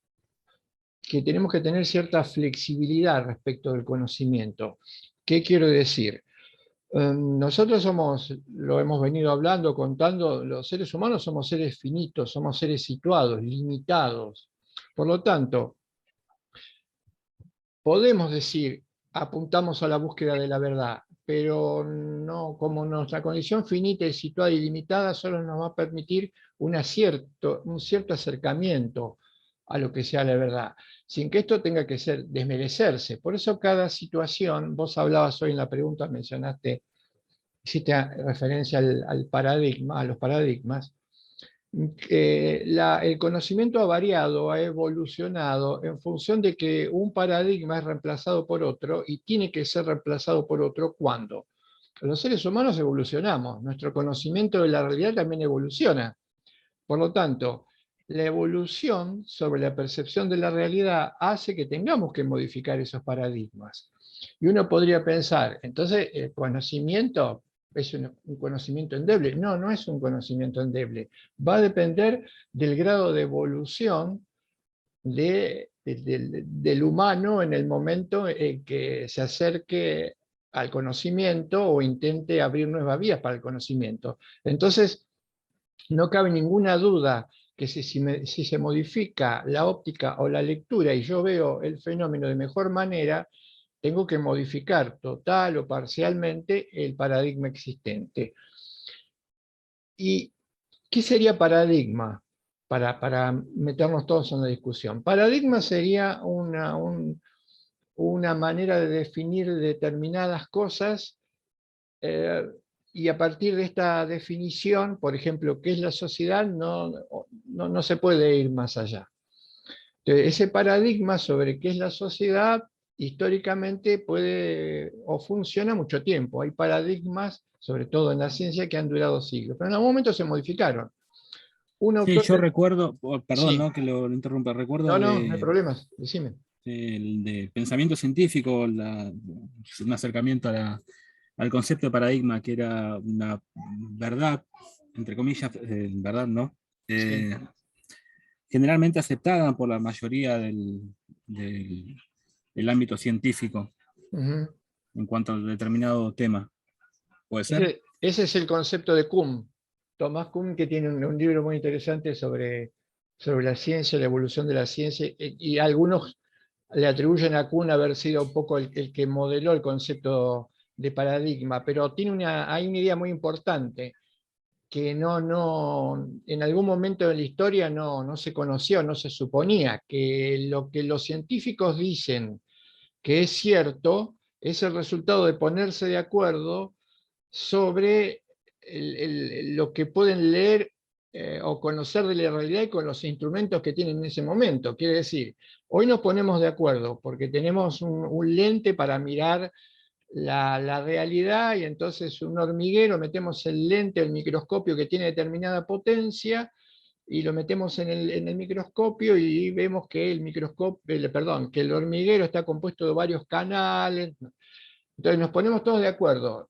que tenemos que tener cierta flexibilidad respecto del conocimiento. ¿Qué quiero decir? Nosotros somos, lo hemos venido hablando, contando, los seres humanos somos seres finitos, somos seres situados, limitados. Por lo tanto, podemos decir, apuntamos a la búsqueda de la verdad, pero no, como nuestra condición finita y situada y limitada solo nos va a permitir un cierto acercamiento a lo que sea la verdad, sin que esto tenga que ser desmerecerse. Por eso cada situación, vos hablabas hoy en la pregunta, mencionaste, hiciste referencia al paradigma, a los paradigmas. El conocimiento ha variado, ha evolucionado en función de que un paradigma es reemplazado por otro y tiene que ser reemplazado por otro cuando los seres humanos evolucionamos, nuestro conocimiento de la realidad también evoluciona. Por lo tanto, la evolución sobre la percepción de la realidad hace que tengamos que modificar esos paradigmas. Y uno podría pensar, entonces, el conocimiento es un conocimiento endeble. No es un conocimiento endeble. Va a depender del grado de evolución del humano en el momento en que se acerque al conocimiento o intente abrir nuevas vías para el conocimiento. Entonces, no cabe ninguna duda que si se modifica la óptica o la lectura y yo veo el fenómeno de mejor manera, tengo que modificar total o parcialmente el paradigma existente. ¿Y qué sería paradigma? Para meternos todos en la discusión. Paradigma sería una manera de definir determinadas cosas, y a partir de esta definición, por ejemplo, qué es la sociedad, no se puede ir más allá. Entonces, ese paradigma sobre qué es la sociedad, históricamente puede o funciona mucho tiempo. Hay paradigmas, sobre todo en la ciencia, que han durado siglos, pero en algún momento se modificaron. Un Sí, autor... yo recuerdo, perdón, Sí, ¿no? Que lo interrumpa, recuerdo no hay problemas, decime. de pensamiento científico, un acercamiento al concepto de paradigma, que era una verdad, entre comillas, verdad, ¿no? Sí, Generalmente aceptada por la mayoría del ámbito científico. Ujú. en cuanto a determinado tema. ¿Puede ser? Ese es el concepto de Kuhn. Tomás Kuhn, que tiene un libro muy interesante sobre la ciencia, la evolución de la ciencia, y algunos le atribuyen a Kuhn haber sido un poco el que modeló el concepto de paradigma, pero hay una idea muy importante que en algún momento de la historia no se conoció, no se suponía, que lo que los científicos dicen que es cierto es el resultado de ponerse de acuerdo sobre lo que pueden leer o conocer de la realidad y con los instrumentos que tienen en ese momento. Quiere decir, hoy nos ponemos de acuerdo porque tenemos un lente para mirar la realidad, y entonces un hormiguero, metemos el lente, el microscopio que tiene determinada potencia, y lo metemos en el microscopio y vemos que que el hormiguero está compuesto de varios canales. Entonces nos ponemos todos de acuerdo.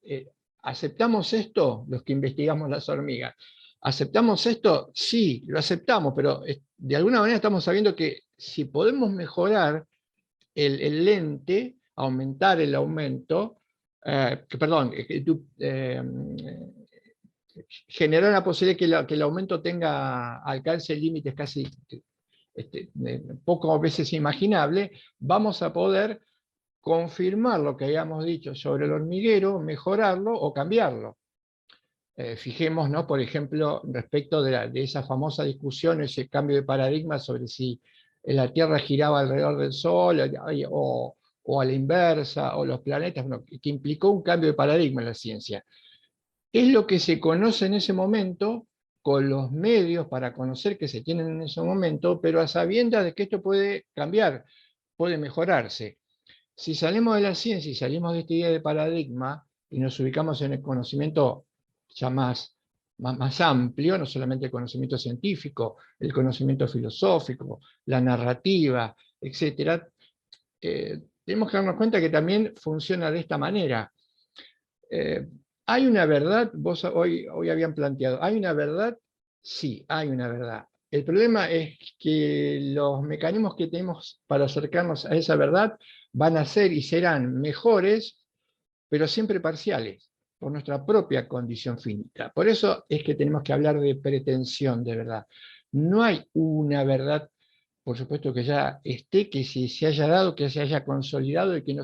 ¿Aceptamos esto? Los que investigamos las hormigas. ¿Aceptamos esto? Sí, lo aceptamos, pero de alguna manera estamos sabiendo que si podemos mejorar el lente, aumentar el aumento, generar la posibilidad que el aumento alcance límites casi pocas veces imaginables, vamos a poder confirmar lo que habíamos dicho sobre el hormiguero, mejorarlo o cambiarlo. Fijémonos, por ejemplo, respecto de esa famosa discusión, ese cambio de paradigma sobre si la Tierra giraba alrededor del Sol o a la inversa, o los planetas, bueno, que implicó un cambio de paradigma en la ciencia. Es lo que se conoce en ese momento, con los medios para conocer que se tienen en ese momento, pero a sabiendas de que esto puede cambiar, puede mejorarse. Si salimos de la ciencia y salimos de esta idea de paradigma y nos ubicamos en el conocimiento ya más amplio, no solamente el conocimiento científico, el conocimiento filosófico, la narrativa, etc., tenemos que darnos cuenta que también funciona de esta manera. ¿Hay una verdad? Vos hoy habían planteado, ¿hay una verdad? Sí, hay una verdad. El problema es que los mecanismos que tenemos para acercarnos a esa verdad van a ser y serán mejores, pero siempre parciales, por nuestra propia condición finita. Por eso es que tenemos que hablar de pretensión de verdad. No hay una verdad, por supuesto, que ya esté, que se haya dado, que se haya consolidado y que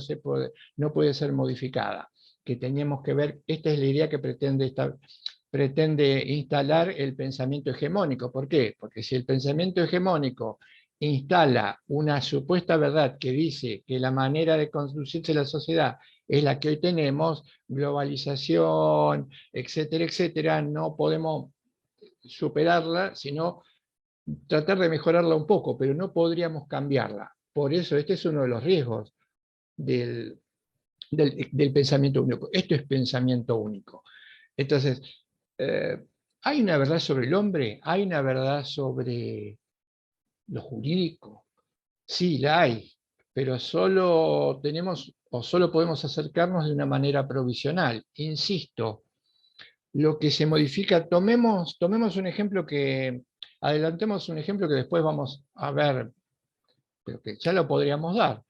no puede ser modificada. Que teníamos que ver, esta es la idea que pretende instalar el pensamiento hegemónico. ¿Por qué? Porque si el pensamiento hegemónico instala una supuesta verdad que dice que la manera de conducirse la sociedad es la que hoy tenemos, globalización, etcétera, etcétera, no podemos superarla, sino tratar de mejorarla un poco, pero no podríamos cambiarla. Por eso este es uno de los riesgos del pensamiento único. Esto es pensamiento único. Entonces, ¿hay una verdad sobre el hombre? ¿Hay una verdad sobre lo jurídico? Sí, la hay, pero solo podemos acercarnos de una manera provisional. Insisto, lo que se modifica, adelantemos un ejemplo que después vamos a ver, pero que ya lo podríamos dar.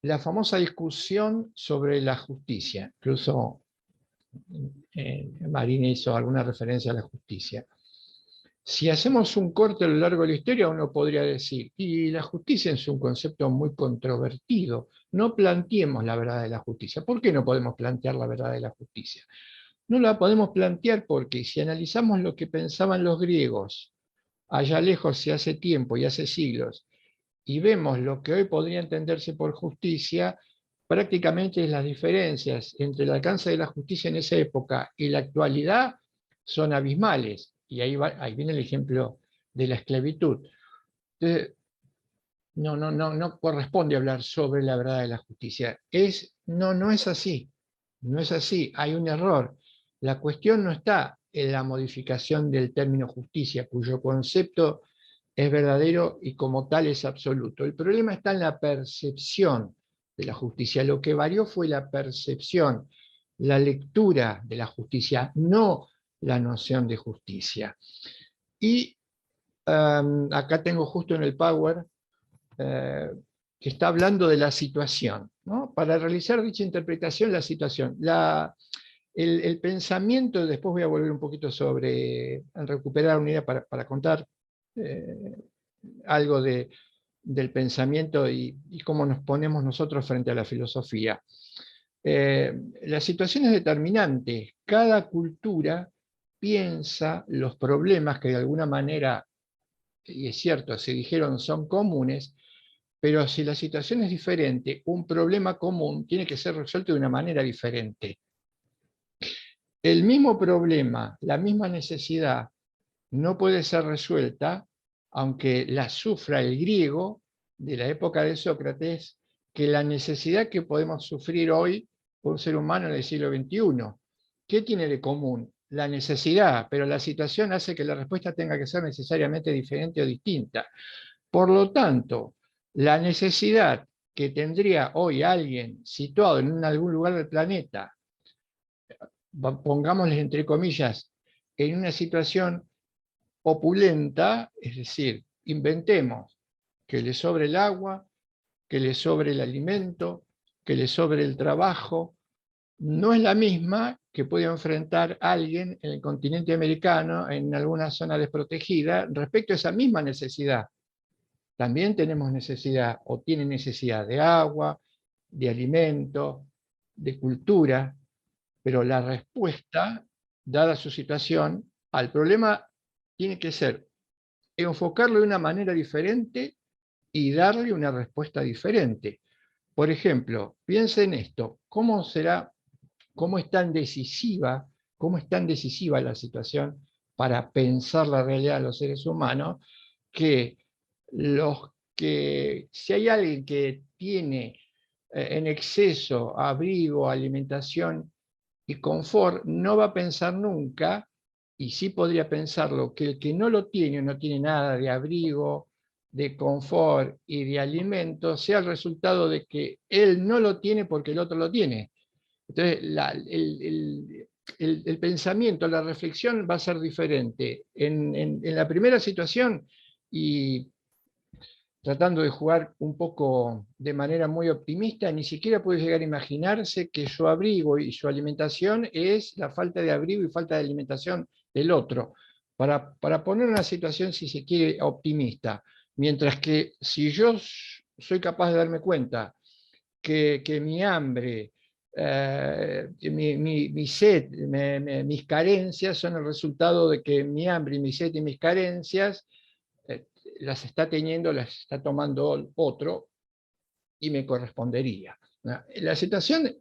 La famosa discusión sobre la justicia, incluso Marín hizo alguna referencia a la justicia. Si hacemos un corte a lo largo de la historia, uno podría decir, y la justicia es un concepto muy controvertido, no planteemos la verdad de la justicia. ¿Por qué no podemos plantear la verdad de la justicia? No la podemos plantear porque si analizamos lo que pensaban los griegos, allá lejos y hace tiempo y hace siglos, y vemos lo que hoy podría entenderse por justicia, prácticamente las diferencias entre el alcance de la justicia en esa época y la actualidad son abismales. Y ahí viene el ejemplo de la esclavitud. Entonces, no corresponde hablar sobre la verdad de la justicia. No es así. No es así. Hay un error. La cuestión no está en la modificación del término justicia, cuyo concepto es verdadero y como tal es absoluto. El problema está en la percepción de la justicia. Lo que varió fue la percepción, la lectura de la justicia, no la noción de justicia. Y acá tengo justo en el Power, que está hablando de la situación, ¿no? Para realizar dicha interpretación, la situación. El pensamiento, después voy a volver un poquito a recuperar una idea para contar algo del pensamiento y cómo nos ponemos nosotros frente a la filosofía. La situación es determinante. Cada cultura piensa los problemas que de alguna manera, y es cierto, se dijeron son comunes, pero si la situación es diferente, un problema común tiene que ser resuelto de una manera diferente. El mismo problema, la misma necesidad, no puede ser resuelta, aunque la sufra el griego de la época de Sócrates, que la necesidad que podemos sufrir hoy por un ser humano en el siglo XXI. ¿Qué tiene de común? La necesidad, pero la situación hace que la respuesta tenga que ser necesariamente diferente o distinta. Por lo tanto, la necesidad que tendría hoy alguien situado en algún lugar del planeta, pongámosles entre comillas, en una situación opulenta, es decir, inventemos que le sobre el agua, que le sobre el alimento, que le sobre el trabajo, no es la misma que puede enfrentar alguien en el continente americano, en alguna zona desprotegida, respecto a esa misma necesidad. También tenemos necesidad, o tienen necesidad de agua, de alimento, de cultura, pero la respuesta, dada su situación, al problema tiene que ser enfocarlo de una manera diferente y darle una respuesta diferente. Por ejemplo, piensa en esto, ¿cómo es tan decisiva la situación para pensar la realidad de los seres humanos, que si hay alguien que tiene en exceso abrigo, alimentación y confort, no va a pensar nunca, y sí podría pensarlo, que el que no lo tiene o no tiene nada de abrigo, de confort y de alimento, sea el resultado de que él no lo tiene porque el otro lo tiene. Entonces, el pensamiento, la reflexión va a ser diferente. En la primera situación, y tratando de jugar un poco de manera muy optimista, ni siquiera puede llegar a imaginarse que su abrigo y su alimentación es la falta de abrigo y falta de alimentación del otro. Para poner una situación, si se quiere, optimista. Mientras que si yo soy capaz de darme cuenta que mi hambre, mi sed, mis carencias son el resultado de que mi hambre, mi sed y mis carencias las está teniendo, las está tomando otro y me correspondería. La situación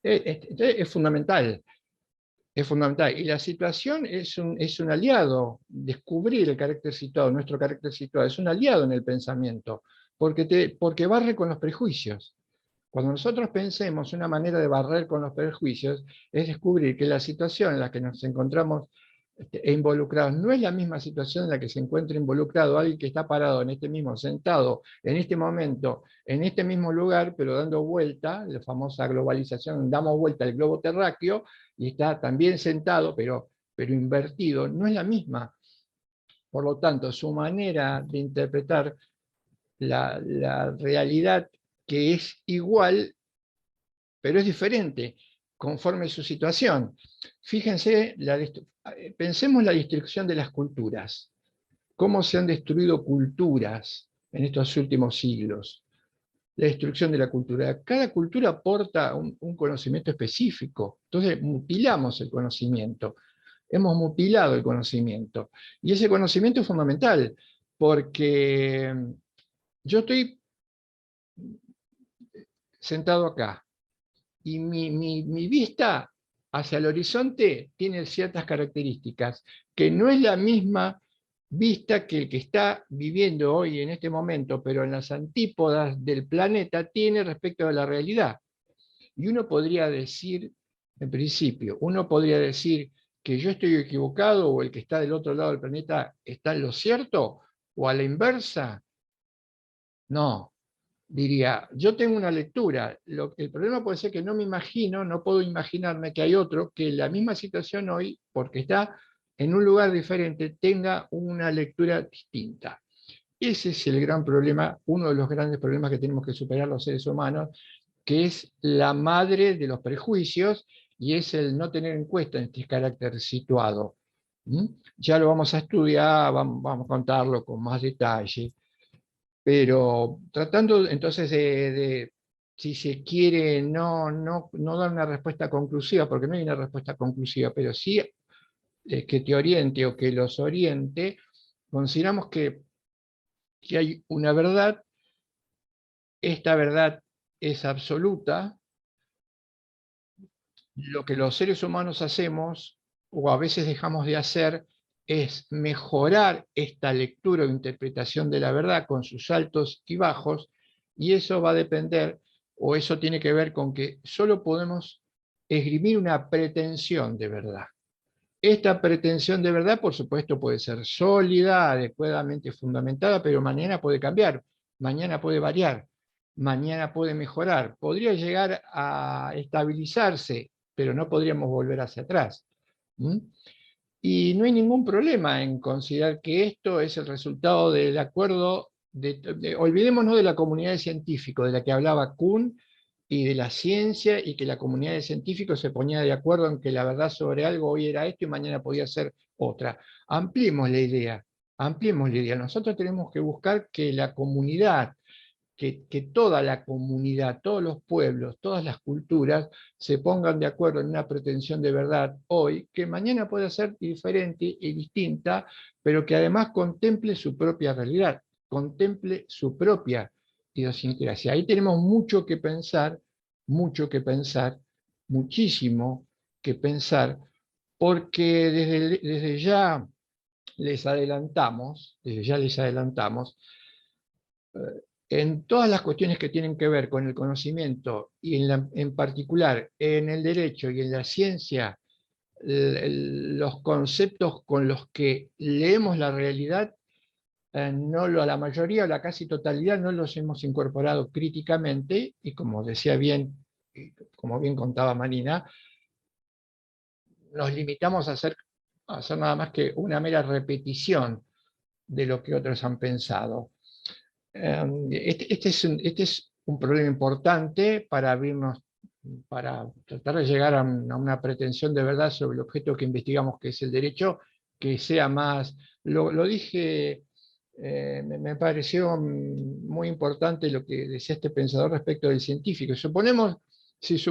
es fundamental. Es fundamental. Y la situación es un aliado. Descubrir el carácter situado, nuestro carácter situado, es un aliado en el pensamiento, porque barre con los prejuicios. Cuando nosotros pensemos una manera de barrer con los prejuicios, es descubrir que la situación en la que nos encontramos involucrados no es la misma situación en la que se encuentra involucrado alguien que está parado en este mismo, sentado, en este momento, en este mismo lugar, pero dando vuelta, la famosa globalización, damos vuelta al globo terráqueo, y está también sentado, pero invertido, no es la misma. Por lo tanto, su manera de interpretar la realidad, que es igual, pero es diferente, conforme su situación. Fíjense, pensemos la destrucción de las culturas. ¿Cómo se han destruido culturas en estos últimos siglos? La destrucción de la cultura. Cada cultura aporta un conocimiento específico. Entonces, mutilamos el conocimiento. Hemos mutilado el conocimiento. Y ese conocimiento es fundamental, porque yo estoy sentado acá, y mi vista hacia el horizonte tiene ciertas características, que no es la misma vista que el que está viviendo hoy en este momento, pero en las antípodas del planeta tiene respecto a la realidad. Y uno podría decir, en principio, que yo estoy equivocado, o el que está del otro lado del planeta está en lo cierto, o a la inversa. No, diría, yo tengo una lectura, el problema puede ser que no puedo imaginarme que hay otro que en la misma situación hoy, porque está en un lugar diferente, tenga una lectura distinta. ese es el gran problema, uno de los grandes problemas que tenemos que superar los seres humanos, que es la madre de los prejuicios y es el no tener en cuenta este carácter situado. ¿Mm? Ya lo vamos a estudiar, vamos a contarlo con más detalle, pero tratando entonces si se quiere, no dar una respuesta conclusiva, porque no hay una respuesta conclusiva, pero sí que te oriente o que los oriente, consideramos que hay una verdad, esta verdad es absoluta, lo que los seres humanos hacemos, o a veces dejamos de hacer, es mejorar esta lectura o interpretación de la verdad con sus altos y bajos, y eso va a depender, o eso tiene que ver con que solo podemos esgrimir una pretensión de verdad. Esta pretensión de verdad, por supuesto, puede ser sólida, adecuadamente fundamentada, pero mañana puede cambiar, mañana puede variar, mañana puede mejorar, podría llegar a estabilizarse, pero no podríamos volver hacia atrás. ¿Mm? Y no hay ningún problema en considerar que esto es el resultado del acuerdo, olvidémonos de la comunidad de científicos, de la que hablaba Kuhn, y de la ciencia, y que la comunidad de científicos se ponía de acuerdo en que la verdad sobre algo hoy era esto y mañana podía ser otra. Ampliemos la idea, ampliemos la idea. Nosotros tenemos que buscar que la comunidad, que toda la comunidad, todos los pueblos, todas las culturas se pongan de acuerdo en una pretensión de verdad hoy, que mañana puede ser diferente y distinta, pero que además contemple su propia realidad, contemple su propia idiosincrasia. Ahí tenemos mucho que pensar, muchísimo que pensar, porque desde ya les adelantamos, en todas las cuestiones que tienen que ver con el conocimiento y en particular en el derecho y en la ciencia, los conceptos con los que leemos la realidad, la mayoría o la casi totalidad no los hemos incorporado críticamente y como decía bien, como bien contaba Marina, nos limitamos a hacer nada más que una mera repetición de lo que otros han pensado. Este es un problema importante para abrirnos, para tratar de llegar a una pretensión de verdad sobre el objeto que investigamos, que es el derecho, que sea más, lo dije, me pareció muy importante lo que decía este pensador respecto del científico. Si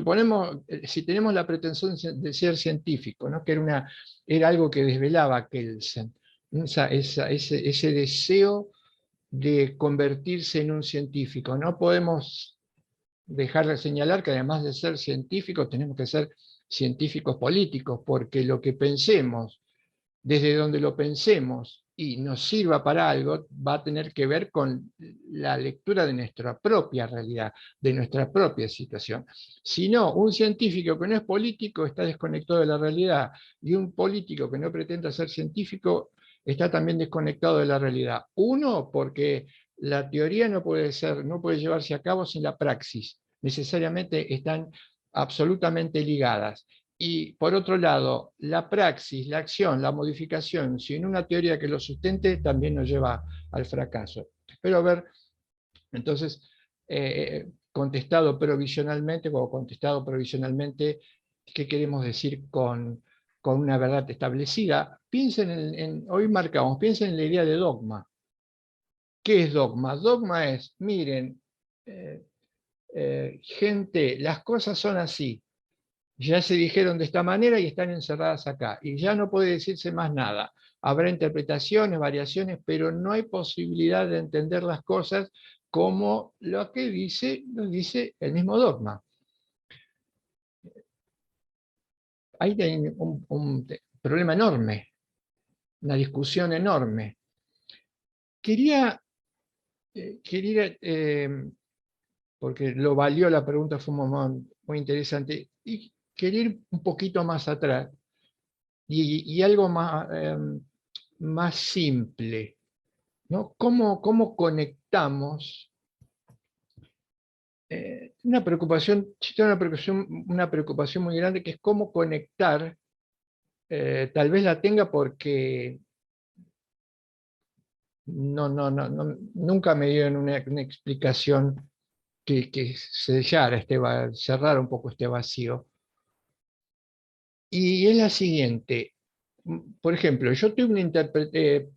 tenemos la pretensión de ser científico, ¿no? Que era algo que desvelaba Kelsen, ese deseo de convertirse en un científico. No podemos dejar de señalar que además de ser científicos, tenemos que ser científicos políticos, porque lo que pensemos, desde donde lo pensemos y nos sirva para algo, va a tener que ver con la lectura de nuestra propia realidad, de nuestra propia situación. Si no, un científico que no es político está desconectado de la realidad, y un político que no pretenda ser científico está también desconectado de la realidad. Uno, porque la teoría no puede llevarse a cabo sin la praxis. Necesariamente están absolutamente ligadas. Y por otro lado, la praxis, la acción, la modificación, sin una teoría que lo sustente, también nos lleva al fracaso. Espero haber, entonces, contestado provisionalmente, qué queremos decir con una verdad establecida. Piensen hoy marcamos, piensen en la idea de dogma. ¿Qué es dogma? Dogma es, miren, gente, las cosas son así. Ya se dijeron de esta manera y están encerradas acá. Y ya no puede decirse más nada. Habrá interpretaciones, variaciones, pero no hay posibilidad de entender las cosas como lo que nos dice el mismo dogma. Ahí hay un problema enorme, una discusión enorme. Quería porque lo valió la pregunta, fue muy interesante, y quería ir un poquito más atrás, y algo más simple, ¿no? ¿Cómo conectamos? Una preocupación muy grande, que es cómo conectar, tal vez la tenga porque nunca me dieron una explicación que sellara cerrara un poco este vacío. Y es la siguiente. Por ejemplo, yo tuve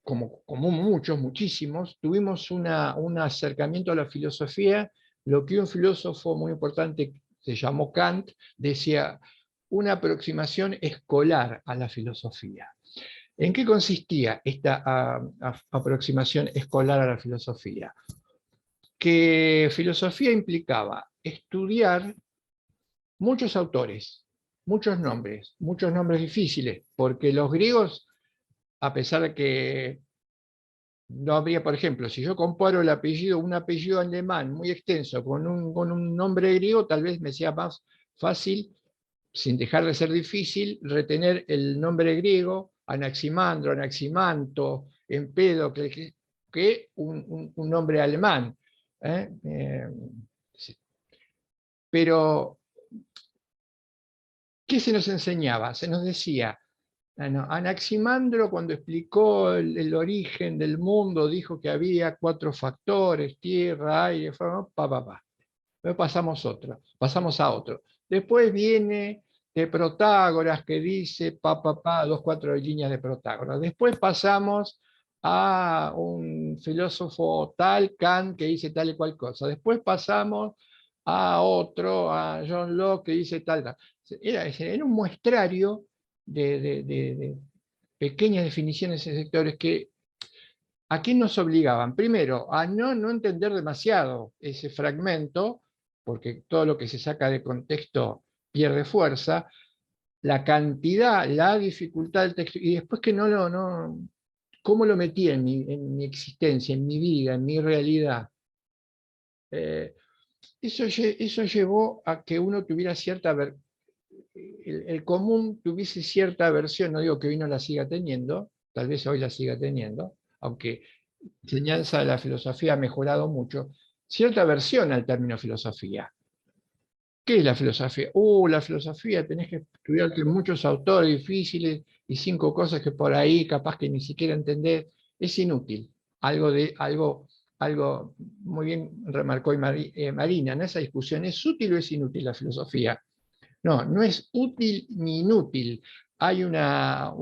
como muchos, muchísimos, tuvimos un acercamiento a la filosofía, lo que un filósofo muy importante, se llamó Kant, decía, una aproximación escolar a la filosofía. ¿En qué consistía esta aproximación escolar a la filosofía? Que filosofía implicaba estudiar muchos autores, muchos nombres difíciles, porque los griegos, a pesar de que no habría, por ejemplo, si yo comparo un apellido alemán muy extenso con un nombre griego, tal vez me sea más fácil, sin dejar de ser difícil, retener el nombre griego, Anaximandro, Anaximanto, Empédocle, que un nombre alemán. Sí. Pero, ¿qué se nos enseñaba? Se nos decía, Anaximandro, cuando explicó el origen del mundo, dijo que había 4 factores: tierra, aire, fuego, Luego pasamos a otro. Después viene de Protágoras, que dice 2, 4 líneas de Protágoras. Después pasamos a un filósofo tal, Kant, que dice tal y cual cosa. Después pasamos a otro, a John Locke, que dice tal. Era un muestrario de pequeñas definiciones de sectores que ¿a qué nos obligaban? Primero, a no entender demasiado ese fragmento, porque todo lo que se saca de contexto pierde fuerza, la cantidad, la dificultad del texto, y después que ¿cómo lo metí en mi existencia, en mi vida, en mi realidad? Eso llevó a que uno tuviera el común tuviese cierta aversión, no digo que hoy no la siga teniendo, tal vez hoy la siga teniendo, aunque la enseñanza de la filosofía ha mejorado mucho, cierta aversión al término filosofía. ¿Qué es la filosofía? La filosofía, tenés que estudiarte muchos autores difíciles y 5 cosas que por ahí capaz que ni siquiera entendés. Es inútil. Algo muy bien remarcó Marina en esa discusión. ¿Es útil o es inútil la filosofía? No es útil ni inútil. Hay una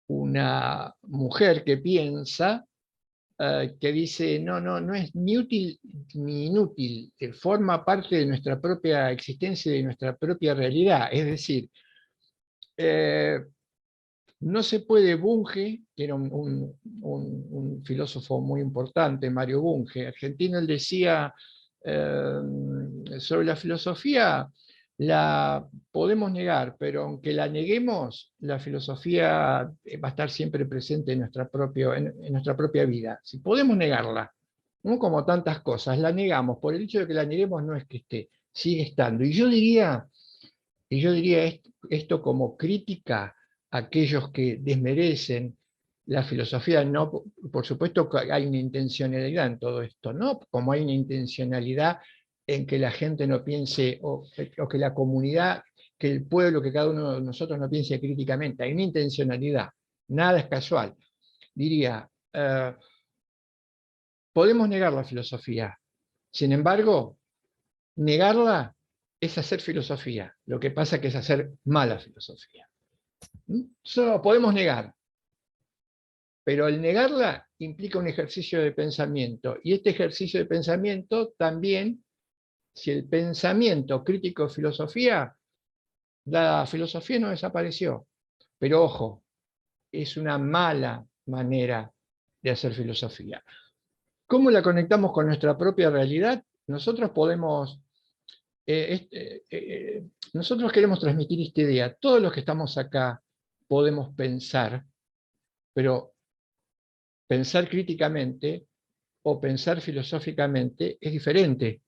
mujer que piensa, que dice, no es ni útil ni inútil, forma parte de nuestra propia existencia y de nuestra propia realidad. Es decir, no se puede. Bunge, que era un filósofo muy importante, Mario Bunge, argentino, él decía sobre la filosofía, la podemos negar, pero aunque la neguemos, la filosofía va a estar siempre presente en nuestra propia vida. Si podemos negarla, no como tantas cosas, la negamos, por el hecho de que la neguemos no es que esté, sigue estando. Y yo diría esto como crítica a aquellos que desmerecen la filosofía. No, por supuesto que hay una intencionalidad en todo esto, ¿no? Como hay una intencionalidad en que la gente no piense, o que la comunidad, que el pueblo, que cada uno de nosotros no piense críticamente. Hay una intencionalidad, nada es casual. Diría, podemos negar la filosofía, sin embargo, negarla es hacer filosofía. Lo que pasa que es hacer mala filosofía. Solo podemos negar, pero el negarla implica un ejercicio de pensamiento, y este ejercicio de pensamiento también, si el pensamiento crítico de filosofía, la filosofía no desapareció, pero ojo, es una mala manera de hacer filosofía. ¿Cómo la conectamos con nuestra propia realidad? Nosotros queremos transmitir esta idea. Todos los que estamos acá podemos pensar, pero pensar críticamente o pensar filosóficamente es diferente.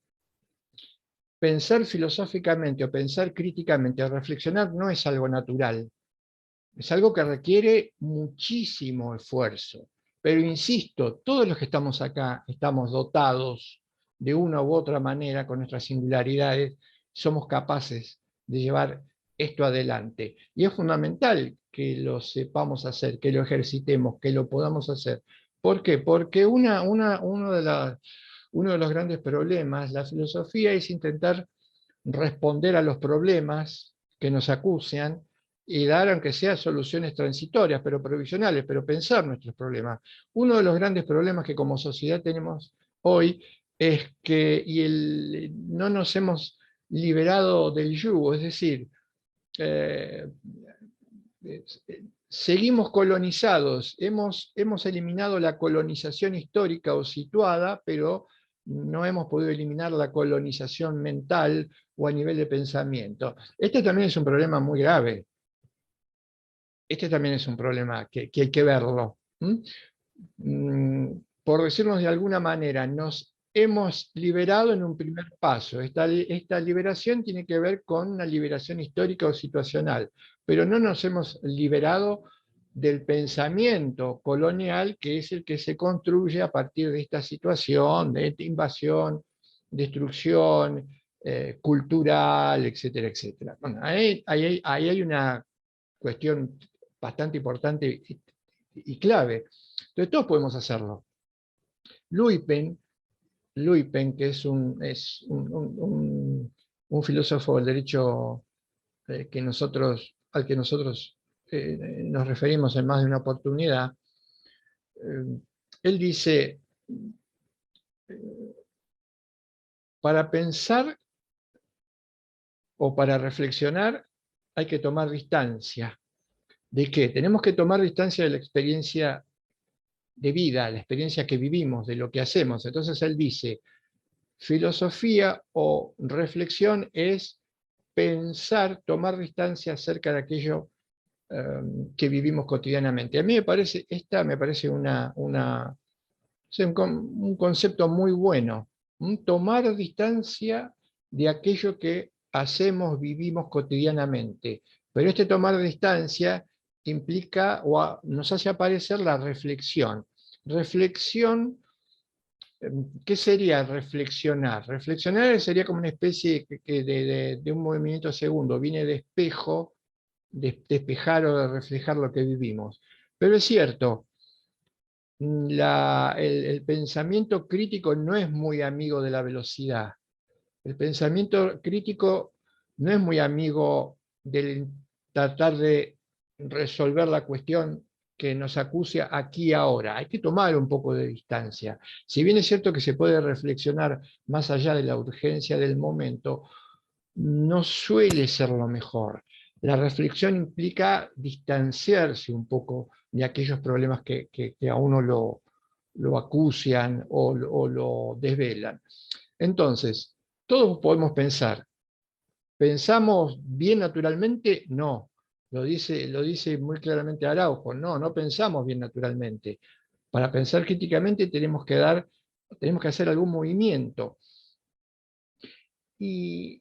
Pensar filosóficamente o pensar críticamente o reflexionar no es algo natural. Es algo que requiere muchísimo esfuerzo. Pero insisto, todos los que estamos acá estamos dotados de una u otra manera con nuestras singularidades, somos capaces de llevar esto adelante. Y es fundamental que lo sepamos hacer, que lo ejercitemos, que lo podamos hacer. ¿Por qué? Porque uno de los grandes problemas, la filosofía, es intentar responder a los problemas que nos acucian y dar, aunque sea, soluciones transitorias, pero provisionales, pero pensar nuestros problemas. Uno de los grandes problemas que como sociedad tenemos hoy es que no nos hemos liberado del yugo, es decir, eh, seguimos colonizados, hemos eliminado la colonización histórica o situada, pero no hemos podido eliminar la colonización mental o a nivel de pensamiento. Este también es un problema muy grave. Este también es un problema que hay que verlo. Por decirnos de alguna manera, nos hemos liberado en un primer paso. Esta liberación tiene que ver con una liberación histórica o situacional, pero no nos hemos liberado del pensamiento colonial, que es el que se construye a partir de esta situación de invasión, destrucción cultural, etcétera, etcétera. Bueno, ahí hay una cuestión bastante importante y clave. Entonces todos podemos hacerlo. Luypen, que es un filósofo del derecho al que nosotros nos referimos en más de una oportunidad, él dice, para pensar o para reflexionar hay que tomar distancia. ¿De qué? Tenemos que tomar distancia de la experiencia de vida, la experiencia que vivimos, de lo que hacemos. Entonces él dice, filosofía o reflexión es pensar, tomar distancia acerca de aquello que vivimos cotidianamente. A mí me parece un concepto muy bueno, tomar distancia de aquello que hacemos, vivimos cotidianamente. Pero este tomar distancia implica o nos hace aparecer la reflexión. Reflexión, ¿qué sería reflexionar? Reflexionar sería como una especie de un movimiento segundo, viene de espejo, de despejar o de reflejar lo que vivimos. Pero es cierto, el pensamiento crítico no es muy amigo de la velocidad. El pensamiento crítico no es muy amigo del tratar de resolver la cuestión que nos acucia aquí y ahora. Hay que tomar un poco de distancia. Si bien es cierto que se puede reflexionar más allá de la urgencia del momento, no suele ser lo mejor. La reflexión implica distanciarse un poco de aquellos problemas que a uno lo acucian o lo desvelan. Entonces, todos podemos pensar. ¿Pensamos bien naturalmente? No. Lo dice muy claramente Araujo. No pensamos bien naturalmente. Para pensar críticamente tenemos que hacer algún movimiento. Y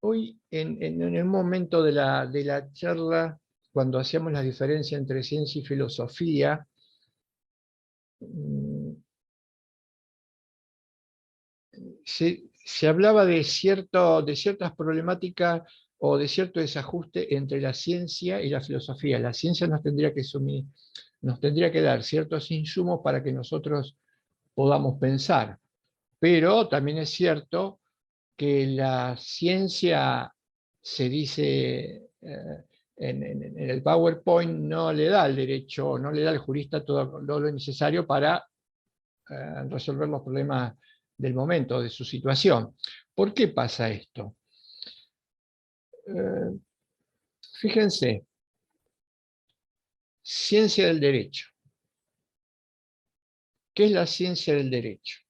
hoy, en el momento de la charla, cuando hacíamos la diferencia entre ciencia y filosofía, se hablaba de ciertas problemáticas o de cierto desajuste entre la ciencia y la filosofía. La ciencia nos tendría que dar ciertos insumos para que nosotros podamos pensar. Pero también es cierto que la ciencia, se dice en el PowerPoint, no le da al derecho, no le da al jurista todo lo necesario para resolver los problemas del momento, de su situación. ¿Por qué pasa esto? Fíjense, ciencia del derecho. ¿Qué es la ciencia del derecho?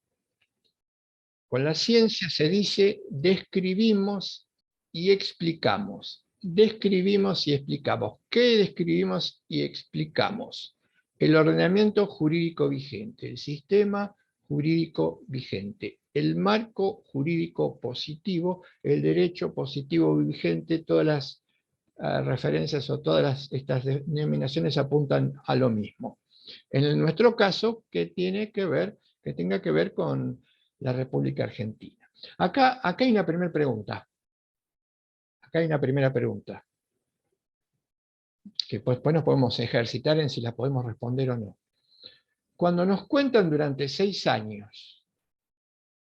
Con la ciencia se dice describimos y explicamos. Describimos y explicamos. ¿Qué describimos y explicamos? El ordenamiento jurídico vigente, el sistema jurídico vigente, el marco jurídico positivo, el derecho positivo vigente, todas las referencias o todas estas denominaciones apuntan a lo mismo. En nuestro caso, que tenga que ver con la República Argentina. Acá hay una primera pregunta. acá hay una primera pregunta, que después nos podemos ejercitar en si la podemos responder o no. Cuando nos cuentan durante 6 años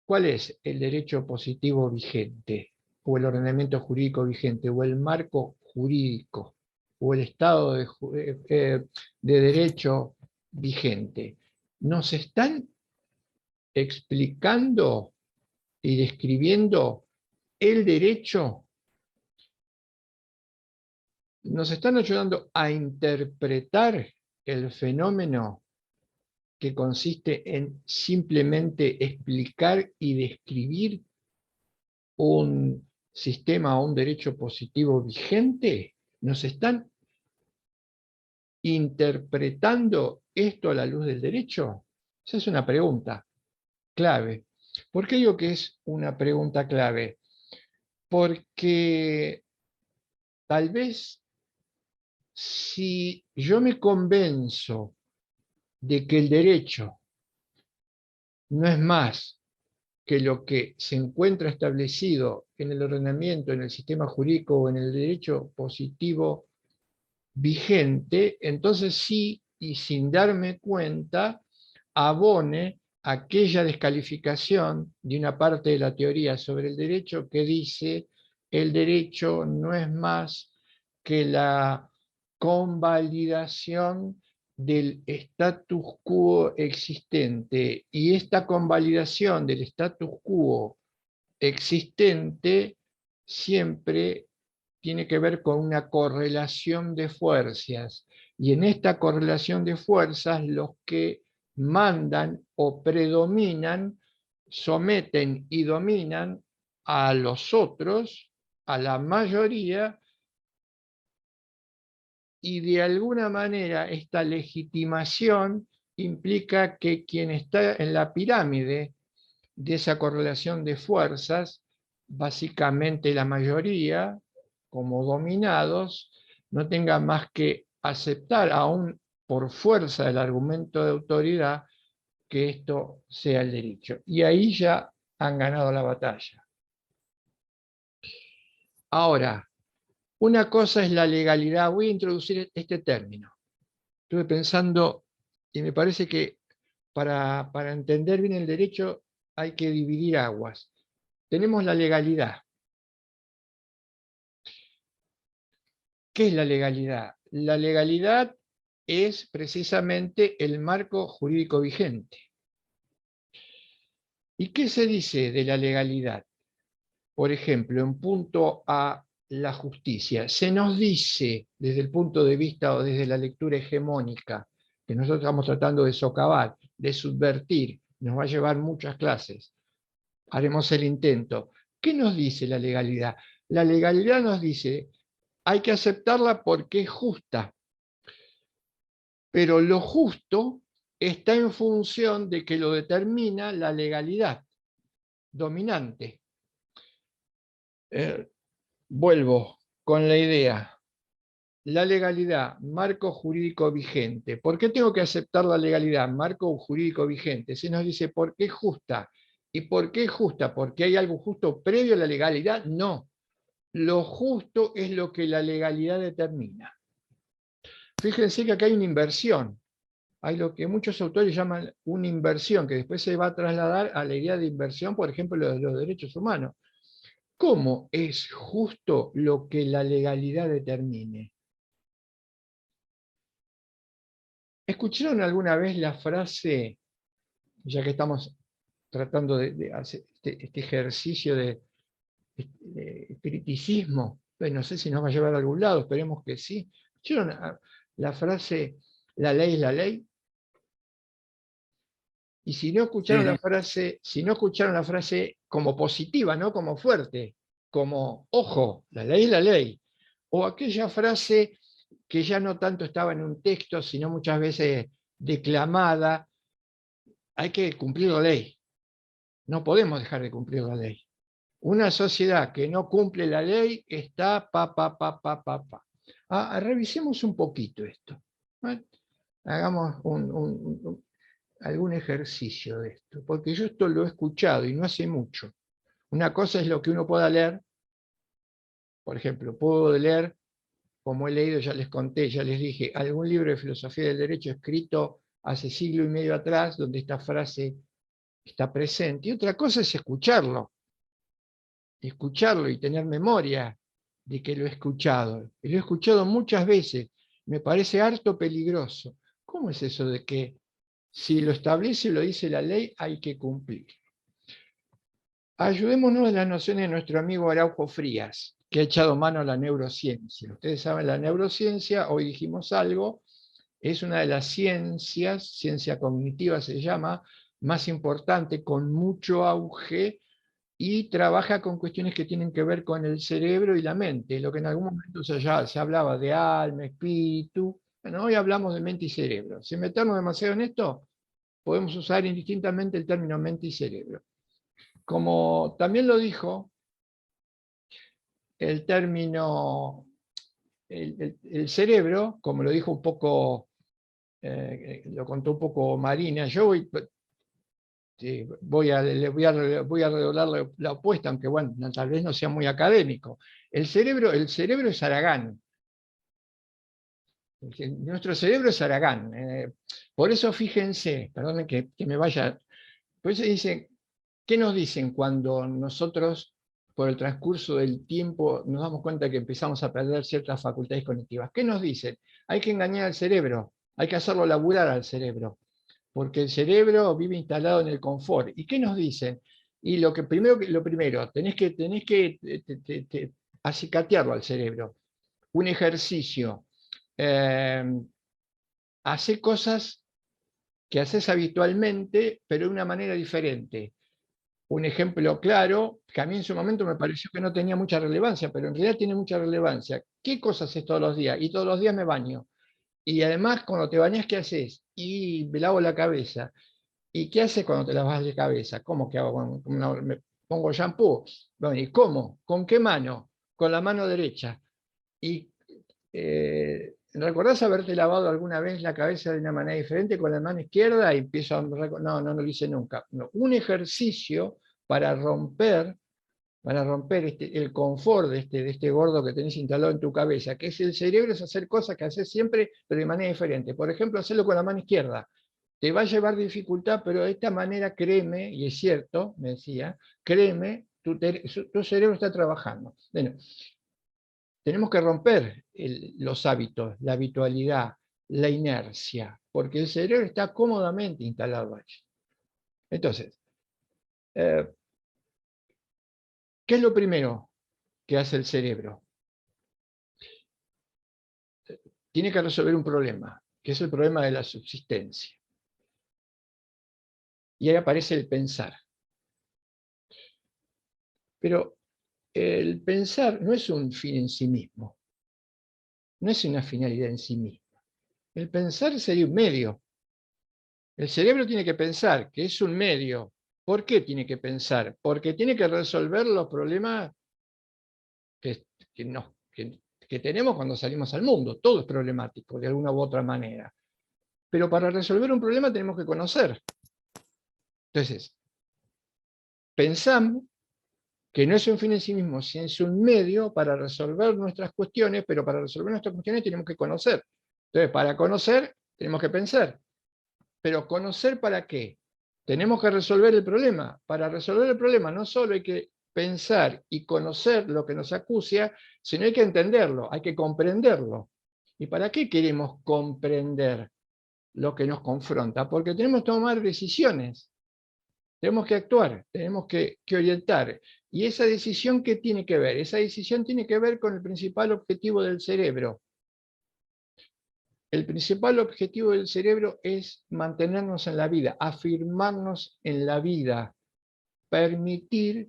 cuál es el derecho positivo vigente, o el ordenamiento jurídico vigente, o el marco jurídico, o el estado de derecho vigente, nos están explicando y describiendo el derecho, nos están ayudando a interpretar el fenómeno que consiste en simplemente explicar y describir un sistema o un derecho positivo vigente. Nos están interpretando esto a la luz del derecho. Esa es una pregunta clave. ¿Por qué digo que es una pregunta clave? Porque tal vez si yo me convenzo de que el derecho no es más que lo que se encuentra establecido en el ordenamiento, en el sistema jurídico o en el derecho positivo vigente, entonces sí, y sin darme cuenta, abone aquella descalificación de una parte de la teoría sobre el derecho que dice el derecho no es más que la convalidación del status quo existente, y esta convalidación del status quo existente siempre tiene que ver con una correlación de fuerzas, y en esta correlación de fuerzas los que mandan o predominan, someten y dominan a los otros, a la mayoría, y de alguna manera esta legitimación implica que quien está en la pirámide de esa correlación de fuerzas, básicamente la mayoría, como dominados, no tenga más que aceptar, aún por fuerza del argumento de autoridad, que esto sea el derecho. Y ahí ya han ganado la batalla. Ahora, una cosa es la legalidad. Voy a introducir este término. Estuve pensando y me parece que para entender bien el derecho hay que dividir aguas. Tenemos la legalidad. ¿Qué es la legalidad? La legalidad es precisamente el marco jurídico vigente. ¿Y qué se dice de la legalidad? Por ejemplo, en punto a la justicia, se nos dice desde el punto de vista o desde la lectura hegemónica, que nosotros estamos tratando de socavar, de subvertir, nos va a llevar muchas clases, haremos el intento. ¿Qué nos dice la legalidad? La legalidad nos dice, hay que aceptarla porque es justa, pero lo justo está en función de que lo determina la legalidad dominante. Vuelvo con la idea. La legalidad, marco jurídico vigente. ¿Por qué tengo que aceptar la legalidad, marco jurídico vigente? Se nos dice, ¿por qué es justa? ¿Y por qué es justa? ¿Porque hay algo justo previo a la legalidad? No. Lo justo es lo que la legalidad determina. Fíjense que acá hay una inversión. Hay lo que muchos autores llaman una inversión, que después se va a trasladar a la idea de inversión, por ejemplo, de los derechos humanos. ¿Cómo es justo lo que la legalidad determine? ¿Escucharon alguna vez la frase, ya que estamos tratando de hacer este ejercicio de espiriticismo? Pues no sé si nos va a llevar a algún lado, esperemos que sí. ¿Escucharon la frase, la ley es la ley? Y si no escucharon la frase, si no escucharon la frase como positiva, no como fuerte, como ojo, la ley es la ley, o aquella frase que ya no tanto estaba en un texto, sino muchas veces declamada, hay que cumplir la ley. No podemos dejar de cumplir la ley. Una sociedad que no cumple la ley está pa. Revisemos un poquito esto. Hagamos algún ejercicio de esto, porque yo esto lo he escuchado y no hace mucho. Una cosa es lo que uno pueda leer, por ejemplo, puedo leer, como he leído, ya les conté, ya les dije, algún libro de filosofía del derecho escrito hace siglo y medio atrás, donde esta frase está presente. Y otra cosa es escucharlo y tener memoria de que lo he escuchado. Y lo he escuchado muchas veces. Me parece harto peligroso. ¿Cómo es eso de que si lo establece y lo dice la ley, hay que cumplir? Ayudémonos de las nociones de nuestro amigo Araujo Frías, que ha echado mano a la neurociencia. Ustedes saben, la neurociencia, hoy dijimos algo, es una de las ciencias, ciencia cognitiva se llama, más importante, con mucho auge, y trabaja con cuestiones que tienen que ver con el cerebro y la mente, lo que en algún momento se hablaba de alma, espíritu. Bueno, hoy hablamos de mente y cerebro. Sin meternos demasiado en esto, podemos usar indistintamente el término mente y cerebro. Como también lo dijo, el término, el cerebro, como lo dijo un poco, lo contó un poco Marina, yo voy a redoblar la opuesta, aunque bueno, tal vez no sea muy académico. El cerebro es Aragán. Nuestro cerebro es Aragán. Por eso fíjense, perdónenme que me vaya, por eso dicen, ¿qué nos dicen cuando nosotros, por el transcurso del tiempo, nos damos cuenta que empezamos a perder ciertas facultades cognitivas? ¿Qué nos dicen? Hay que engañar al cerebro, hay que hacerlo laburar al cerebro, porque el cerebro vive instalado en el confort. ¿Y qué nos dicen? Y lo primero, tenés que acicatearlo al cerebro. Un ejercicio. Hacer cosas que haces habitualmente, pero de una manera diferente. Un ejemplo claro, que a mí en su momento me pareció que no tenía mucha relevancia, pero en realidad tiene mucha relevancia. ¿Qué cosas haces todos los días? Y todos los días me baño. Y además, cuando te bañas, ¿qué haces? Y me lavo la cabeza. ¿Y qué haces cuando te lavas la cabeza? ¿Cómo que hago? ¿Me pongo shampoo? Bueno, ¿y cómo? ¿Con qué mano? Con la mano derecha. ¿Y recordás haberte lavado alguna vez la cabeza de una manera diferente con la mano izquierda? Y empiezo a... No lo hice nunca. No, un ejercicio para romper el confort de este gordo que tenés instalado en tu cabeza, que es el cerebro, es hacer cosas que haces siempre, pero de manera diferente. Por ejemplo, hacerlo con la mano izquierda. Te va a llevar dificultad, pero de esta manera, créeme, y es cierto, me decía, créeme, tu cerebro está trabajando. Bueno, tenemos que romper los hábitos, la habitualidad, la inercia, porque el cerebro está cómodamente instalado allí. Entonces, ¿qué es lo primero que hace el cerebro? Tiene que resolver un problema, que es el problema de la subsistencia. Y ahí aparece el pensar. Pero el pensar no es un fin en sí mismo, no es una finalidad en sí misma. El pensar sería un medio. El cerebro tiene que pensar, que es un medio. ¿Por qué tiene que pensar? Porque tiene que resolver los problemas que, que tenemos cuando salimos al mundo. Todo es problemático, de alguna u otra manera. Pero para resolver un problema tenemos que conocer. Entonces, pensamos que no es un fin en sí mismo, sino es un medio para resolver nuestras cuestiones, pero para resolver nuestras cuestiones tenemos que conocer. Entonces, para conocer, tenemos que pensar. Pero ¿conocer para qué? Tenemos que resolver el problema. Para resolver el problema no solo hay que pensar y conocer lo que nos acucia, sino hay que entenderlo, hay que comprenderlo. ¿Y para qué queremos comprender lo que nos confronta? Porque tenemos que tomar decisiones, tenemos que actuar, tenemos que orientar. ¿Y esa decisión qué tiene que ver? Esa decisión tiene que ver con el principal objetivo del cerebro. El principal objetivo del cerebro es mantenernos en la vida, afirmarnos en la vida, permitir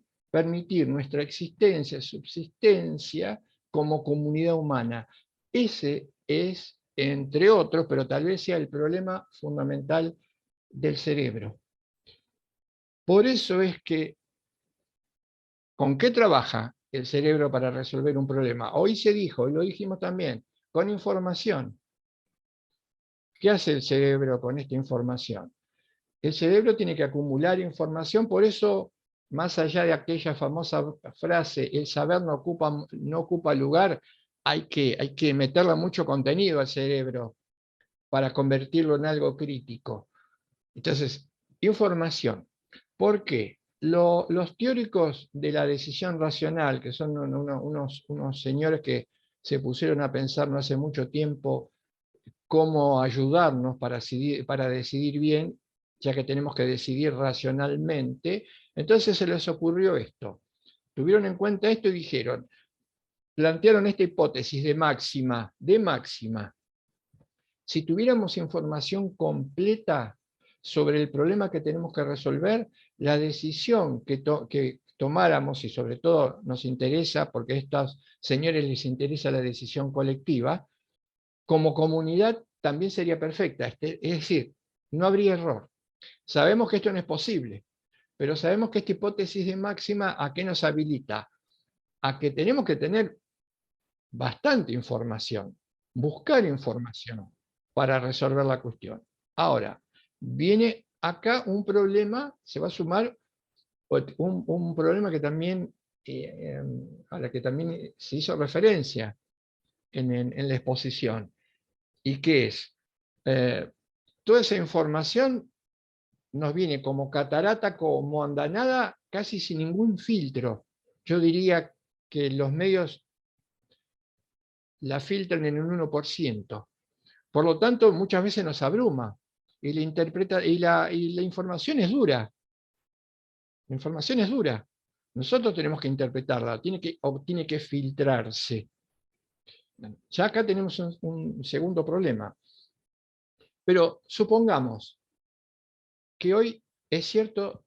nuestra existencia, subsistencia como comunidad humana. Ese es, entre otros, pero tal vez sea el problema fundamental del cerebro. Por eso es que, ¿con qué trabaja el cerebro para resolver un problema? Hoy se dijo, y lo dijimos también, con información. ¿Qué hace el cerebro con esta información? El cerebro tiene que acumular información, por eso más allá de aquella famosa frase, el saber no ocupa lugar, hay que meterle mucho contenido al cerebro para convertirlo en algo crítico. Entonces, información. ¿Por qué? Los teóricos de la decisión racional, que son unos señores que se pusieron a pensar no hace mucho tiempo cómo ayudarnos para decidir bien, ya que tenemos que decidir racionalmente, entonces se les ocurrió esto. Tuvieron en cuenta esto y dijeron, plantearon esta hipótesis de máxima. Si tuviéramos información completa sobre el problema que tenemos que resolver, la decisión que tomáramos, y sobre todo nos interesa, porque a estos señores les interesa la decisión colectiva, como comunidad también sería perfecta. Es decir, no habría error. Sabemos que esto no es posible, pero sabemos que esta hipótesis de máxima, ¿a qué nos habilita? A que tenemos que tener bastante información, buscar información para resolver la cuestión. Ahora, viene acá un problema, se va a sumar un problema que también, a la que también se hizo referencia en la exposición, y que es, toda esa información nos viene como catarata, como andanada, casi sin ningún filtro. Yo diría que los medios la filtran en un 1%. Por lo tanto, muchas veces nos abruma y la información es dura. La información es dura. Nosotros tenemos que interpretarla, tiene que filtrarse. Ya acá tenemos un segundo problema. Pero supongamos que hoy es cierto,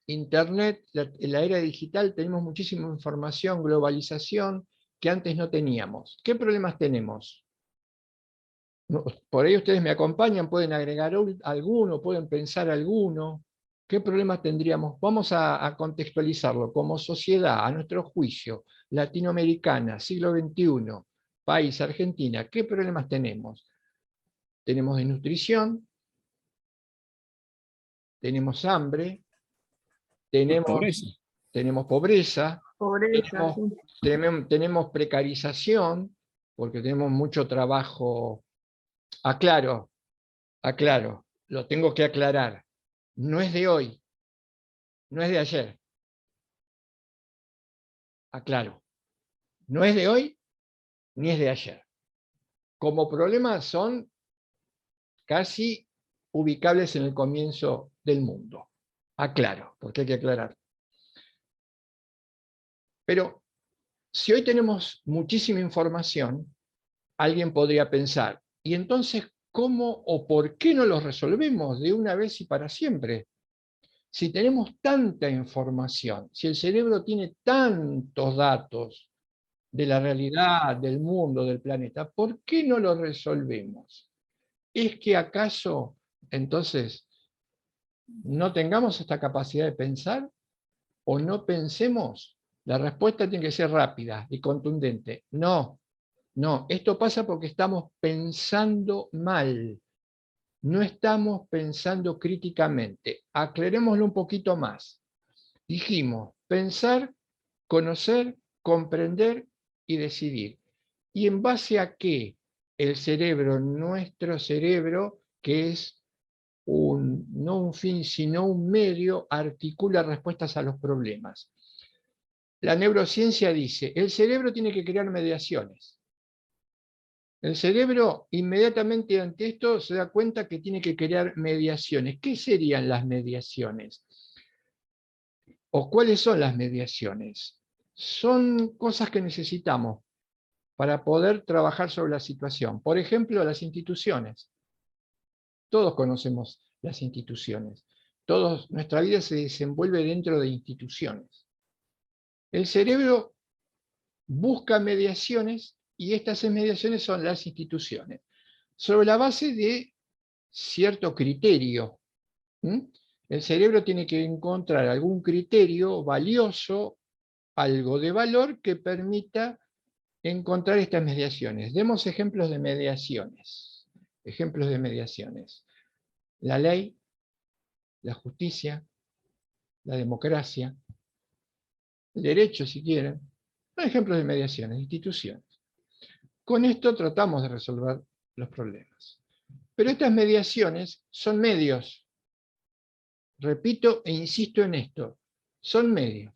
Internet, en la era digital, tenemos muchísima información, globalización, que antes no teníamos. ¿Qué problemas tenemos? Por ahí ustedes me acompañan, pueden agregar alguno, pueden pensar alguno. ¿Qué problemas tendríamos? Vamos a contextualizarlo como sociedad, a nuestro juicio, latinoamericana, siglo XXI, país, Argentina. ¿Qué problemas tenemos? Tenemos desnutrición, tenemos hambre, Pobreza. tenemos pobreza, Pobreza, sí. tenemos precarización, porque tenemos mucho trabajo. Aclaro, lo tengo que aclarar. No es de hoy, no es de ayer. Aclaro, no es de hoy ni es de ayer. Como problemas son casi ubicables en el comienzo del mundo. Aclaro, porque hay que aclarar. Pero si hoy tenemos muchísima información, alguien podría pensar, ¿y entonces cómo o por qué no los resolvemos de una vez y para siempre? Si tenemos tanta información, si el cerebro tiene tantos datos de la realidad, del mundo, del planeta, ¿por qué no lo resolvemos? ¿Es que acaso entonces no tengamos esta capacidad de pensar o no pensemos? La respuesta tiene que ser rápida y contundente. No, esto pasa porque estamos pensando mal. No estamos pensando críticamente. Aclarémoslo un poquito más. Dijimos, pensar, conocer, comprender y decidir. ¿Y en base a qué el cerebro, nuestro cerebro, que es no un fin, sino un medio, articula respuestas a los problemas? La neurociencia dice, el cerebro tiene que crear mediaciones. El cerebro inmediatamente ante esto se da cuenta que tiene que crear mediaciones. ¿Qué serían las mediaciones? ¿O cuáles son las mediaciones? Son cosas que necesitamos para poder trabajar sobre la situación. Por ejemplo, las instituciones. Todos conocemos las instituciones. Nuestra vida se desenvuelve dentro de instituciones. El cerebro busca mediaciones y estas mediaciones son las instituciones, sobre la base de cierto criterio. El cerebro tiene que encontrar algún criterio valioso, algo de valor que permita encontrar estas mediaciones. Demos ejemplos de mediaciones. Ejemplos de mediaciones. La ley, la justicia, la democracia, el derecho si quieren, son ejemplos de mediaciones, instituciones. Con esto tratamos de resolver los problemas. Pero estas mediaciones son medios. Repito e insisto en esto, son medios.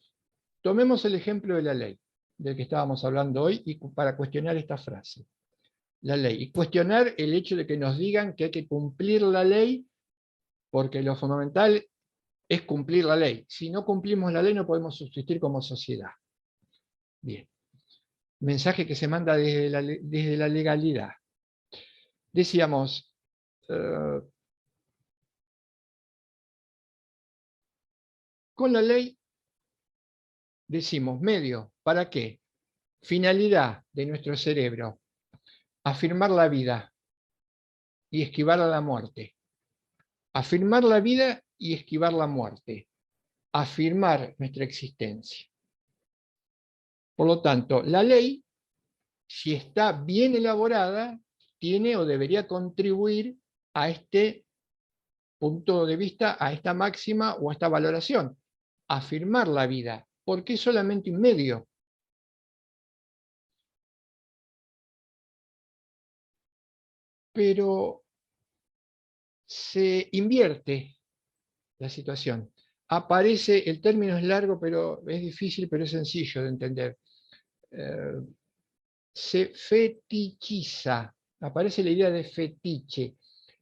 Tomemos el ejemplo de la ley, del que estábamos hablando hoy, y para cuestionar esta frase. La ley. Y cuestionar el hecho de que nos digan que hay que cumplir la ley, porque lo fundamental es cumplir la ley. Si no cumplimos la ley no podemos subsistir como sociedad. Bien. Mensaje que se manda desde la legalidad. Decíamos, con la ley decimos medio, ¿para qué? Finalidad de nuestro cerebro, afirmar la vida y esquivar a la muerte. Afirmar la vida y esquivar la muerte. Afirmar nuestra existencia. Por lo tanto, la ley, si está bien elaborada, tiene o debería contribuir a este punto de vista, a esta máxima o a esta valoración. Afirmar la vida, porque es solamente un medio. Pero se invierte la situación. Aparece, el término es largo, pero es difícil, pero es sencillo de entender. Se fetichiza, aparece la idea de fetiche,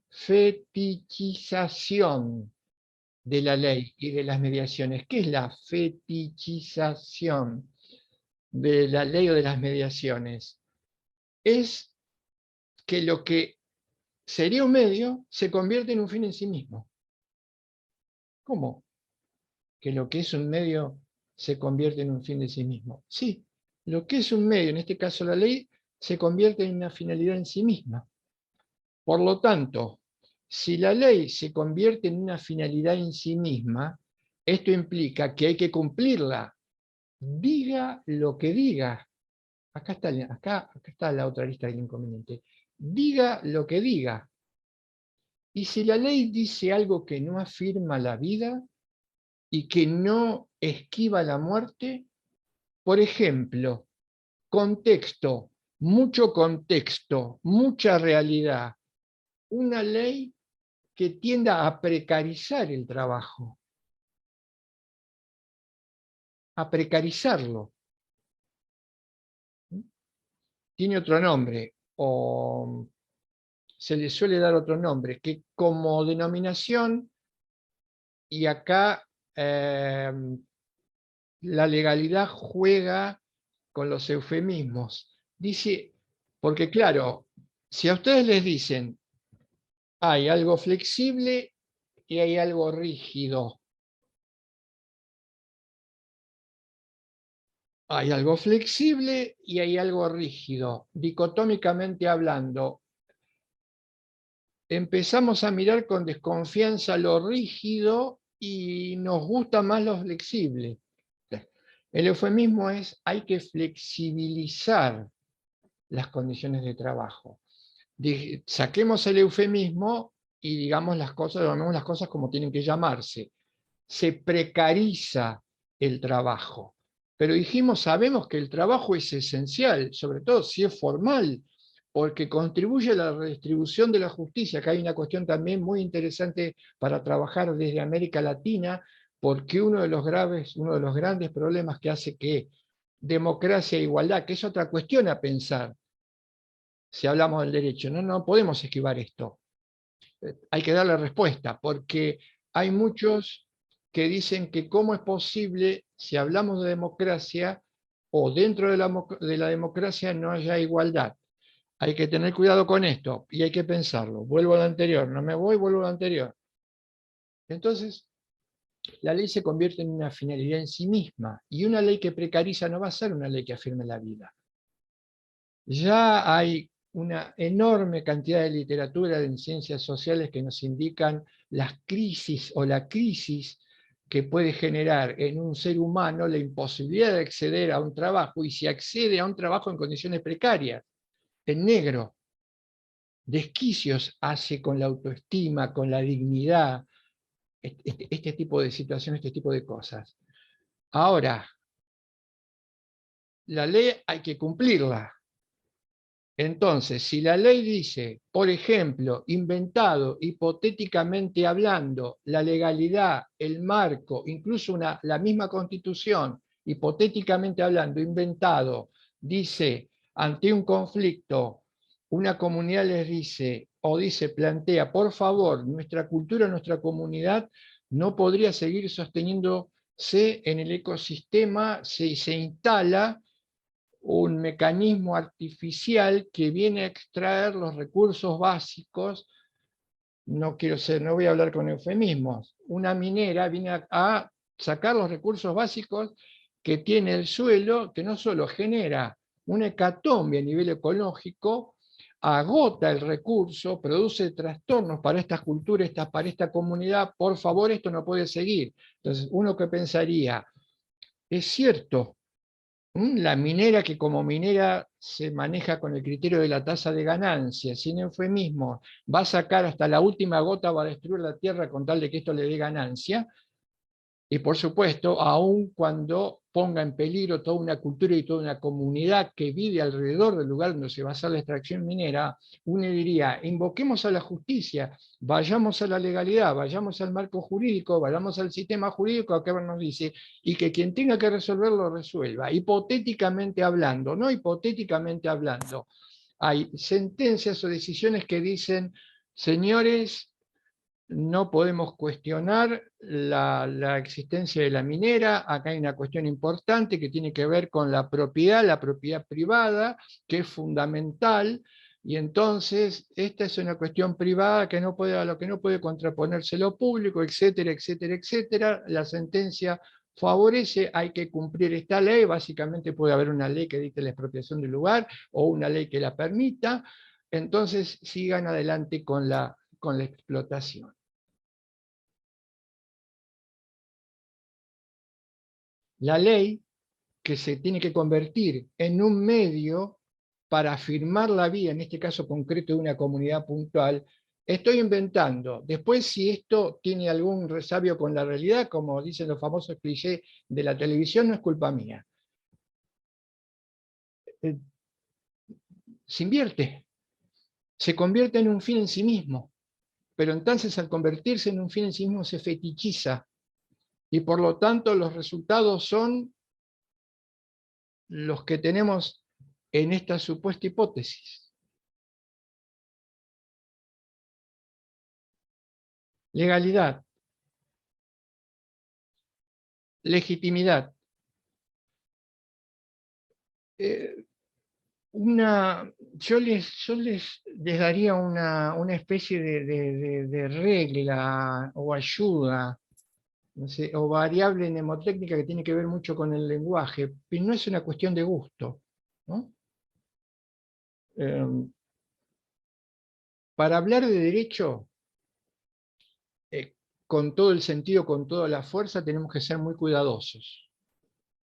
fetichización de la ley y de las mediaciones. ¿Qué es la fetichización de la ley o de las mediaciones? Es que lo que sería un medio se convierte en un fin en sí mismo. ¿Cómo? Que lo que es un medio se convierte en un fin de sí mismo. Sí, lo que es un medio, en este caso la ley, se convierte en una finalidad en sí misma. Por lo tanto, si la ley se convierte en una finalidad en sí misma, esto implica que hay que cumplirla, diga lo que diga. Acá está la otra lista del inconveniente. Diga lo que diga. Y si la ley dice algo que no afirma la vida y que no esquiva la muerte, por ejemplo, contexto, mucha realidad, una ley que tienda a precarizar el trabajo, a precarizarlo. Tiene otro nombre, o se le suele dar otro nombre, que como denominación, y acá la legalidad juega con los eufemismos. Dice, porque claro, si a ustedes les dicen, hay algo flexible y hay algo rígido. Hay algo flexible y hay algo rígido. Dicotómicamente hablando, empezamos a mirar con desconfianza lo rígido y nos gusta más lo flexible. El eufemismo es, hay que flexibilizar las condiciones de trabajo. Saquemos el eufemismo y digamos las cosas, llamemos las cosas como tienen que llamarse. Se precariza el trabajo. Pero dijimos, sabemos que el trabajo es esencial, sobre todo si es formal, porque contribuye a la redistribución de la justicia, que hay una cuestión también muy interesante para trabajar desde América Latina, porque uno de los grandes problemas que hace que democracia e igualdad, que es otra cuestión a pensar, si hablamos del derecho, no podemos esquivar esto. Hay que darle respuesta, porque hay muchos que dicen que cómo es posible, si hablamos de democracia, o dentro de la democracia no haya igualdad. Hay que tener cuidado con esto, y hay que pensarlo. Vuelvo a lo anterior, no me voy, vuelvo a lo anterior. Entonces, la ley se convierte en una finalidad en sí misma, y una ley que precariza no va a ser una ley que afirme la vida. Ya hay una enorme cantidad de literatura en ciencias sociales que nos indican las crisis o la crisis que puede generar en un ser humano la imposibilidad de acceder a un trabajo, y si accede a un trabajo en condiciones precarias, en negro, desquicios hace con la autoestima, con la dignidad, este tipo de situaciones, este tipo de cosas. Ahora, la ley hay que cumplirla. Entonces, si la ley dice, por ejemplo, inventado, hipotéticamente hablando, la legalidad, el marco, incluso la misma Constitución, hipotéticamente hablando, inventado, dice, ante un conflicto, una comunidad les dice, o dice, plantea, por favor, nuestra cultura, nuestra comunidad no podría seguir sosteniéndose en el ecosistema, se instala un mecanismo artificial que viene a extraer los recursos básicos, no voy a hablar con eufemismos, una minera viene a sacar los recursos básicos que tiene el suelo, que no solo genera una hecatombe a nivel ecológico, agota el recurso, produce trastornos para estas culturas, para esta comunidad, por favor, esto no puede seguir. Entonces, uno que pensaría, es cierto, la minera que como minera se maneja con el criterio de la tasa de ganancia, sin eufemismo, va a sacar hasta la última gota, va a destruir la tierra con tal de que esto le dé ganancia, y por supuesto, aun cuando ponga en peligro toda una cultura y toda una comunidad que vive alrededor del lugar donde se va a hacer la extracción minera, uno diría, invoquemos a la justicia, vayamos a la legalidad, vayamos al marco jurídico, vayamos al sistema jurídico, que nos dice, y que quien tenga que resolverlo resuelva. Hipotéticamente hablando, no hipotéticamente hablando, hay sentencias o decisiones que dicen, señores, no podemos cuestionar la existencia de la minera, acá hay una cuestión importante que tiene que ver con la propiedad privada, que es fundamental, y entonces esta es una cuestión privada que no puede, a lo que no puede contraponerse lo público, etcétera, etcétera, etcétera. La sentencia favorece, hay que cumplir esta ley, básicamente puede haber una ley que dicte la expropiación del lugar, o una ley que la permita, entonces sigan adelante con la explotación. La ley, que se tiene que convertir en un medio para afirmar la vida, en este caso concreto de una comunidad puntual, estoy inventando. Después, si esto tiene algún resabio con la realidad, como dicen los famosos clichés de la televisión, no es culpa mía. Se invierte, se convierte en un fin en sí mismo, pero entonces al convertirse en un fin en sí mismo se fetichiza, y por lo tanto los resultados son los que tenemos en esta supuesta hipótesis. Legalidad. Legitimidad. Yo les daría una especie de regla o ayuda, no sé, o variable mnemotécnica que tiene que ver mucho con el lenguaje, pero no es una cuestión de gusto, ¿no? Para hablar de derecho, con todo el sentido, con toda la fuerza, tenemos que ser muy cuidadosos.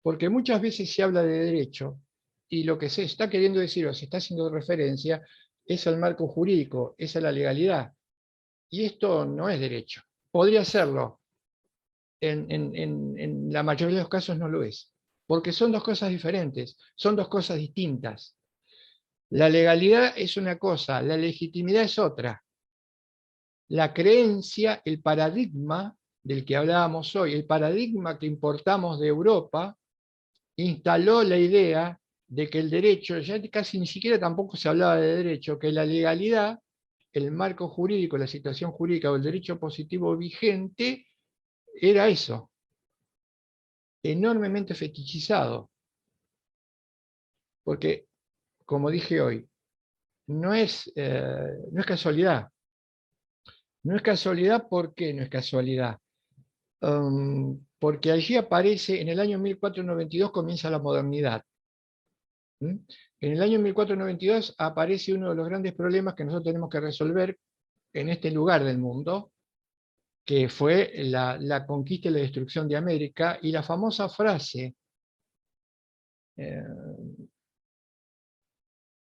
Porque muchas veces se habla de derecho y lo que se está queriendo decir o se está haciendo referencia es al marco jurídico, es a la legalidad. Y esto no es derecho. Podría serlo. En la mayoría de los casos no lo es. Porque son dos cosas diferentes, son dos cosas distintas. La legalidad es una cosa, la legitimidad es otra. La creencia, el paradigma del que hablábamos hoy, el paradigma que importamos de Europa, instaló la idea de que el derecho, ya casi ni siquiera tampoco se hablaba de derecho, que la legalidad, el marco jurídico, la situación jurídica o el derecho positivo vigente, era eso, enormemente fetichizado. Porque, como dije hoy, no es casualidad. No es casualidad, ¿por qué no es casualidad? Porque allí aparece, en el año 1492 comienza la modernidad. En el año 1492 aparece uno de los grandes problemas que nosotros tenemos que resolver en este lugar del mundo, que fue la conquista y la destrucción de América, y la famosa frase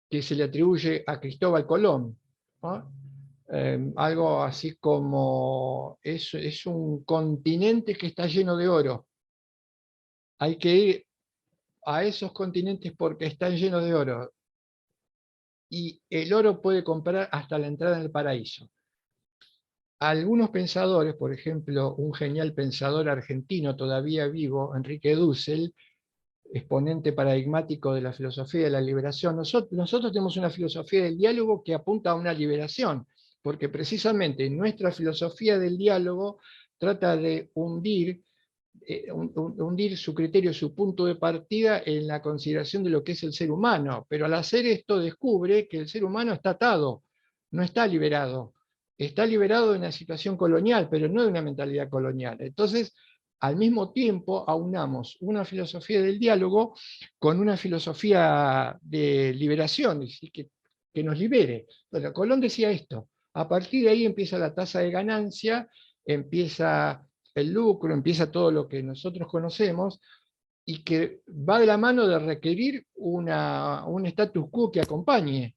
que se le atribuye a Cristóbal Colón, ¿no? Algo así como, es un continente que está lleno de oro. Hay que ir a esos continentes porque están llenos de oro. Y el oro puede comprar hasta la entrada en el paraíso. Algunos pensadores, por ejemplo, un genial pensador argentino todavía vivo, Enrique Dussel, exponente paradigmático de la filosofía de la liberación. Nosotros tenemos una filosofía del diálogo que apunta a una liberación, porque precisamente nuestra filosofía del diálogo trata de hundir su criterio, su punto de partida en la consideración de lo que es el ser humano, pero al hacer esto descubre que el ser humano está atado, no está liberado. Está liberado de una situación colonial, pero no de una mentalidad colonial. Entonces, al mismo tiempo, aunamos una filosofía del diálogo con una filosofía de liberación, es decir, que nos libere. Bueno, Colón decía esto, a partir de ahí empieza la tasa de ganancia, empieza el lucro, empieza todo lo que nosotros conocemos, y que va de la mano de requerir un status quo que acompañe.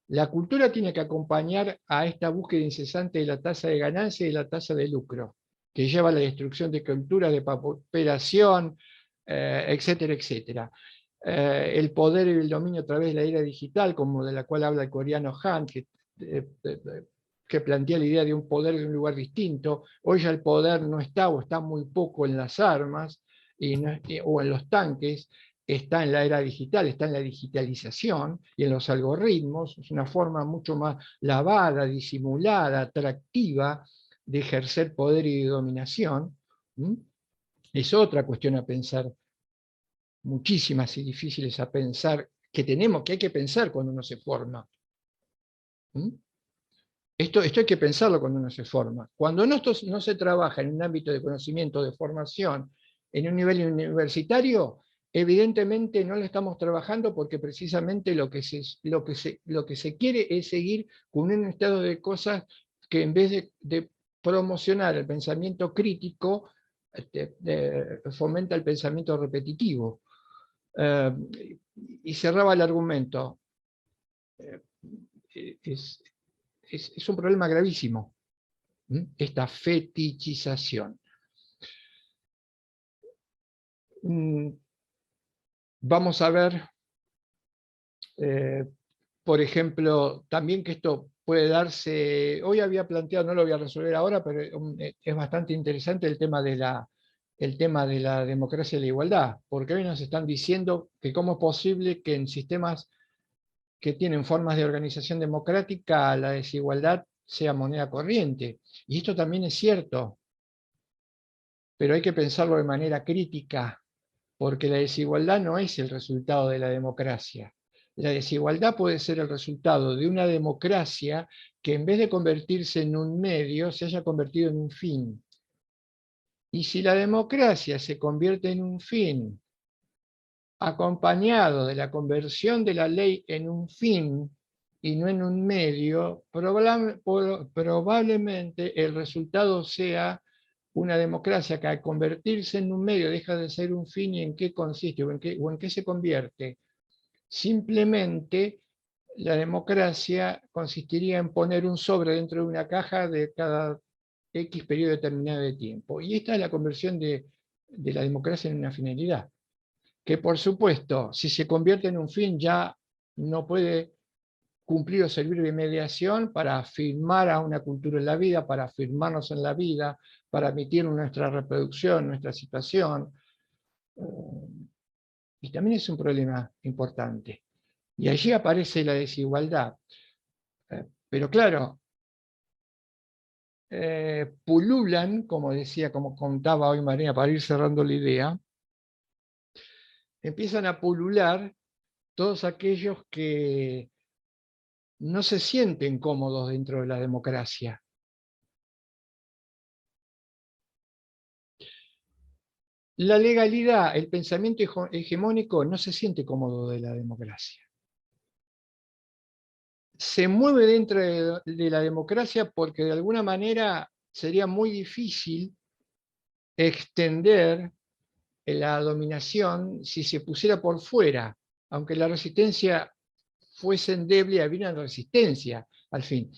La cultura tiene que acompañar a esta búsqueda incesante de la tasa de ganancia y de la tasa de lucro, que lleva a la destrucción de culturas, de pauperación, etcétera, etcétera. El poder y el dominio a través de la era digital, como de la cual habla el coreano Han, que plantea la idea de un poder de un lugar distinto. Hoy ya el poder no está, o está muy poco en las armas o en los tanques, está en la era digital, está en la digitalización y en los algoritmos. Es una forma mucho más lavada, disimulada, atractiva de ejercer poder y de dominación. Es otra cuestión a pensar, muchísimas y difíciles a pensar, que hay que pensar cuando uno se forma. Esto hay que pensarlo cuando uno se forma. Cuando no se trabaja en un ámbito de conocimiento, de formación, en un nivel universitario, evidentemente no lo estamos trabajando porque precisamente lo que se quiere es seguir con un estado de cosas que en vez de promocionar el pensamiento crítico, fomenta el pensamiento repetitivo. Y cerraba el argumento. Es un problema gravísimo, esta fetichización. Vamos a ver, por ejemplo, también que esto puede darse, hoy había planteado, no lo voy a resolver ahora, pero es bastante interesante el tema de la democracia y la igualdad, porque hoy nos están diciendo que cómo es posible que en sistemas que tienen formas de organización democrática la desigualdad sea moneda corriente. Y esto también es cierto, pero hay que pensarlo de manera crítica, porque la desigualdad no es el resultado de la democracia. La desigualdad puede ser el resultado de una democracia que en vez de convertirse en un medio, se haya convertido en un fin. Y si la democracia se convierte en un fin, acompañado de la conversión de la ley en un fin y no en un medio, probablemente el resultado sea una democracia que al convertirse en un medio deja de ser un fin. ¿Y en qué consiste o en qué se convierte? Simplemente la democracia consistiría en poner un sobre dentro de una caja de cada X periodo determinado de tiempo. Y esta es la conversión de la democracia en una finalidad, que por supuesto, si se convierte en un fin, ya no puede cumplir o servir de mediación para afirmar a una cultura en la vida, para afirmarnos en la vida, para admitir nuestra reproducción, nuestra situación. Y también es un problema importante. Y allí aparece la desigualdad. Pero claro, pululan, como contaba hoy María, para ir cerrando la idea, empiezan a pulular todos aquellos que no se sienten cómodos dentro de la democracia. La legalidad, el pensamiento hegemónico no se siente cómodo de la democracia. Se mueve dentro de la democracia porque de alguna manera sería muy difícil extender la dominación si se pusiera por fuera, aunque la resistencia fuese endeble, había una resistencia al fin.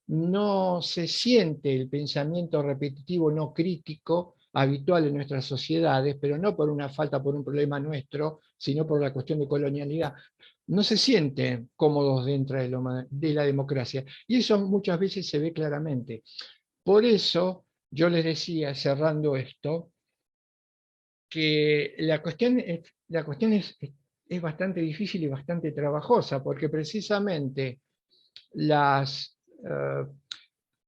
No se siente el pensamiento repetitivo no crítico habitual en nuestras sociedades, pero no por una falta, por un problema nuestro, sino por la cuestión de colonialidad. No se sienten cómodos dentro de la democracia. Y eso muchas veces se ve claramente. Por eso yo les decía, cerrando esto, que la cuestión es bastante difícil y bastante trabajosa, porque precisamente las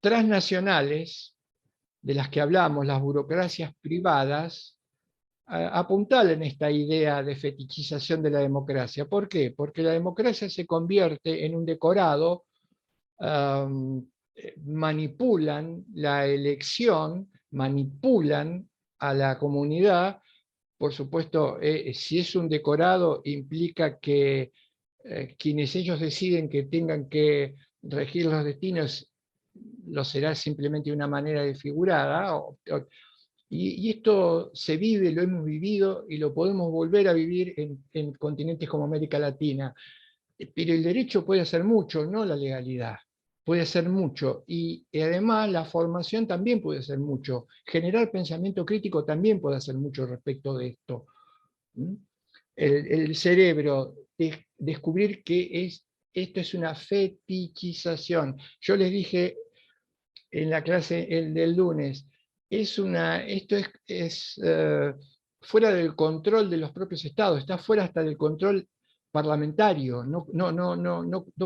transnacionales de las que hablamos, las burocracias privadas, apuntalan esta idea de fetichización de la democracia. ¿Por qué? Porque la democracia se convierte en un decorado, manipulan la elección, manipulan a la comunidad. Por supuesto, si es un decorado, implica que quienes ellos deciden que tengan que regir los destinos, lo será simplemente de una manera desfigurada. Y esto se vive, lo hemos vivido y lo podemos volver a vivir en continentes como América Latina. Pero el derecho puede hacer mucho, no la legalidad. Puede hacer mucho. Y además la formación también puede hacer mucho. Generar pensamiento crítico también puede hacer mucho respecto de esto. El cerebro, descubrir que esto es una fetichización. Yo les dije en la clase del lunes, esto es fuera del control de los propios estados, está fuera hasta del control parlamentario. No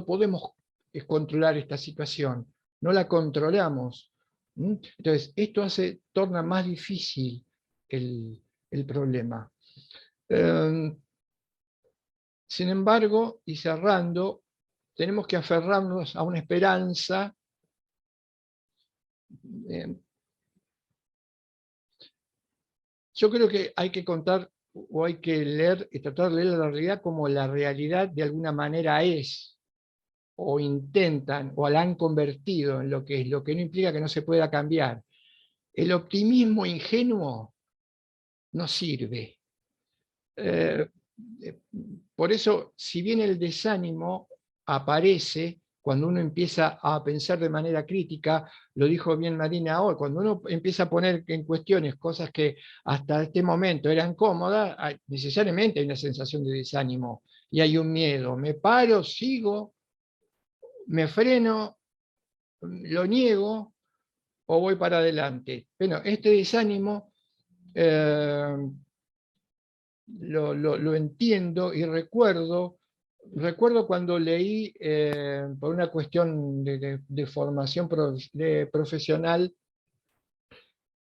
podemos controlar esta situación, no la controlamos. Entonces, esto torna más difícil el problema. Sin embargo, y cerrando, tenemos que aferrarnos a una esperanza. Yo creo que hay que contar o hay que leer y tratar de leer la realidad como la realidad de alguna manera es, o intentan, o la han convertido en lo que es, lo que no implica que no se pueda cambiar. El optimismo ingenuo no sirve. Por eso, si bien el desánimo aparece cuando uno empieza a pensar de manera crítica, lo dijo bien Marina hoy, cuando uno empieza a poner en cuestiones cosas que hasta este momento eran cómodas, necesariamente hay una sensación de desánimo y hay un miedo. Me paro, sigo, me freno, lo niego o voy para adelante. Bueno, este desánimo lo entiendo y recuerdo cuando leí, por una cuestión de formación profesional,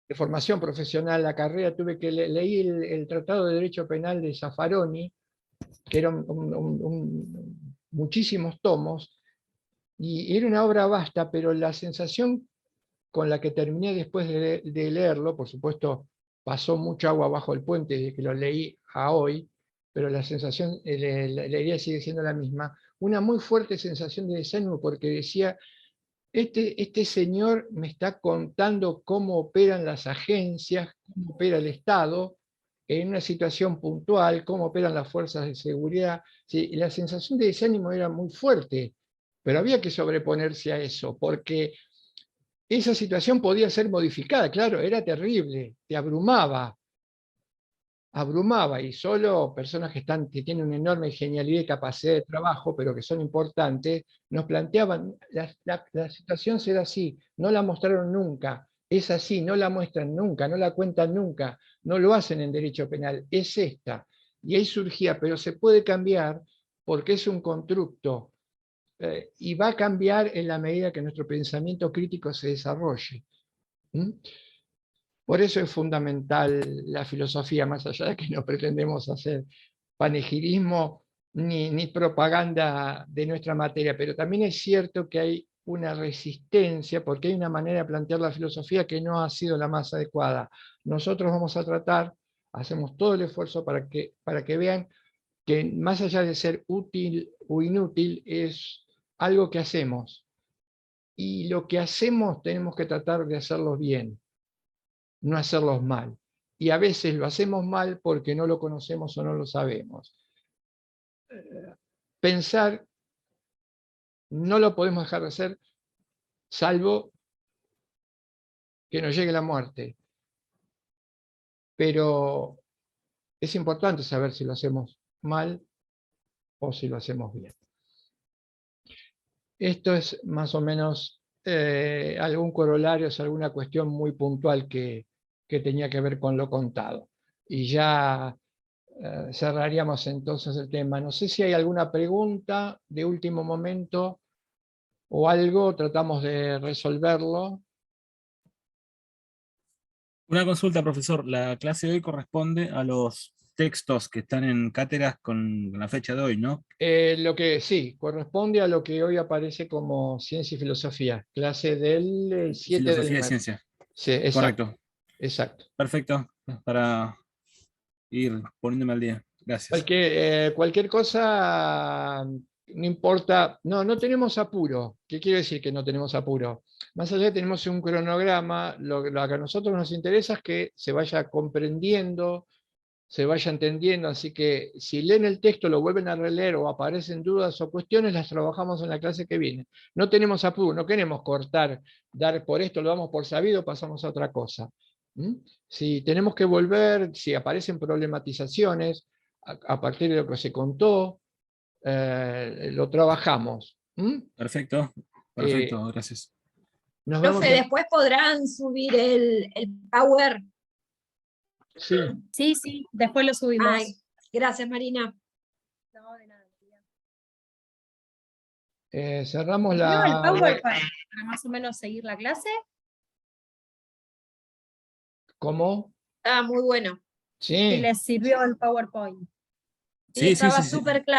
de formación profesional, la carrera, tuve que leí el Tratado de Derecho Penal de Zaffaroni, que eran muchísimos tomos, y era una obra vasta, pero la sensación con la que terminé después de leerlo, por supuesto, pasó mucha agua bajo el puente desde que lo leí a hoy, pero la sensación, la idea sigue siendo la misma, una muy fuerte sensación de desánimo, porque decía, este señor me está contando cómo operan las agencias, cómo opera el Estado, en una situación puntual, cómo operan las fuerzas de seguridad. Sí, la sensación de desánimo era muy fuerte, pero había que sobreponerse a eso, porque esa situación podía ser modificada, claro, era terrible, te abrumaba, y solo personas que tienen una enorme genialidad y capacidad de trabajo, pero que son importantes, nos planteaban, la situación será así, no la mostraron nunca, es así, no la muestran nunca, no la cuentan nunca, no lo hacen en derecho penal, es esta. Y ahí surgía, pero se puede cambiar porque es un constructo, y va a cambiar en la medida que nuestro pensamiento crítico se desarrolle. Por eso es fundamental la filosofía, más allá de que no pretendemos hacer panegirismo ni propaganda de nuestra materia, pero también es cierto que hay una resistencia, porque hay una manera de plantear la filosofía que no ha sido la más adecuada. Nosotros vamos a tratar, hacemos todo el esfuerzo para que vean que más allá de ser útil o inútil, es algo que hacemos. Y lo que hacemos tenemos que tratar de hacerlo bien, no hacerlos mal. Y a veces lo hacemos mal porque no lo conocemos o no lo sabemos. Pensar no lo podemos dejar de hacer salvo que nos llegue la muerte. pero es importante saber si lo hacemos mal o si lo hacemos bien. Esto es más o menos algún corolario, es alguna cuestión muy puntual que tenía que ver con lo contado. Y ya cerraríamos entonces el tema. No sé si hay alguna pregunta de último momento o algo, tratamos de resolverlo. Una consulta, profesor. La clase de hoy corresponde a los textos que están en cátedras con la fecha de hoy, ¿no? Lo que sí, corresponde a lo que hoy aparece como ciencia y filosofía, clase del 7 del Filosofía y mes. ciencia. Sí, exacto, Correcto. exacto. Perfecto. Para ir poniéndome al día. Gracias. Cualquier cosa, no importa, no tenemos apuro. ¿Qué quiere decir que no tenemos apuro? Más allá de que tenemos un cronograma, lo que a nosotros nos interesa es que se vaya comprendiendo, se vaya entendiendo, así que si leen el texto, lo vuelven a releer o aparecen dudas o cuestiones, las trabajamos en la clase que viene. No tenemos apuro, no queremos cortar, dar por esto, lo damos por sabido, pasamos a otra cosa. Si tenemos que volver, si aparecen problematizaciones a partir de lo que se contó, lo trabajamos. Perfecto. Perfecto, gracias. Nos vemos Profe, después podrán subir el Power. Sí. Sí, sí, después lo subimos. Ay, gracias, Marina. No, de nada. Cerramos ¿Vieron el la... PowerPoint para más o menos seguir la clase? ¿Cómo? Muy bueno. Si Sí. les sirvió el PowerPoint. Sí, estaba súper claro.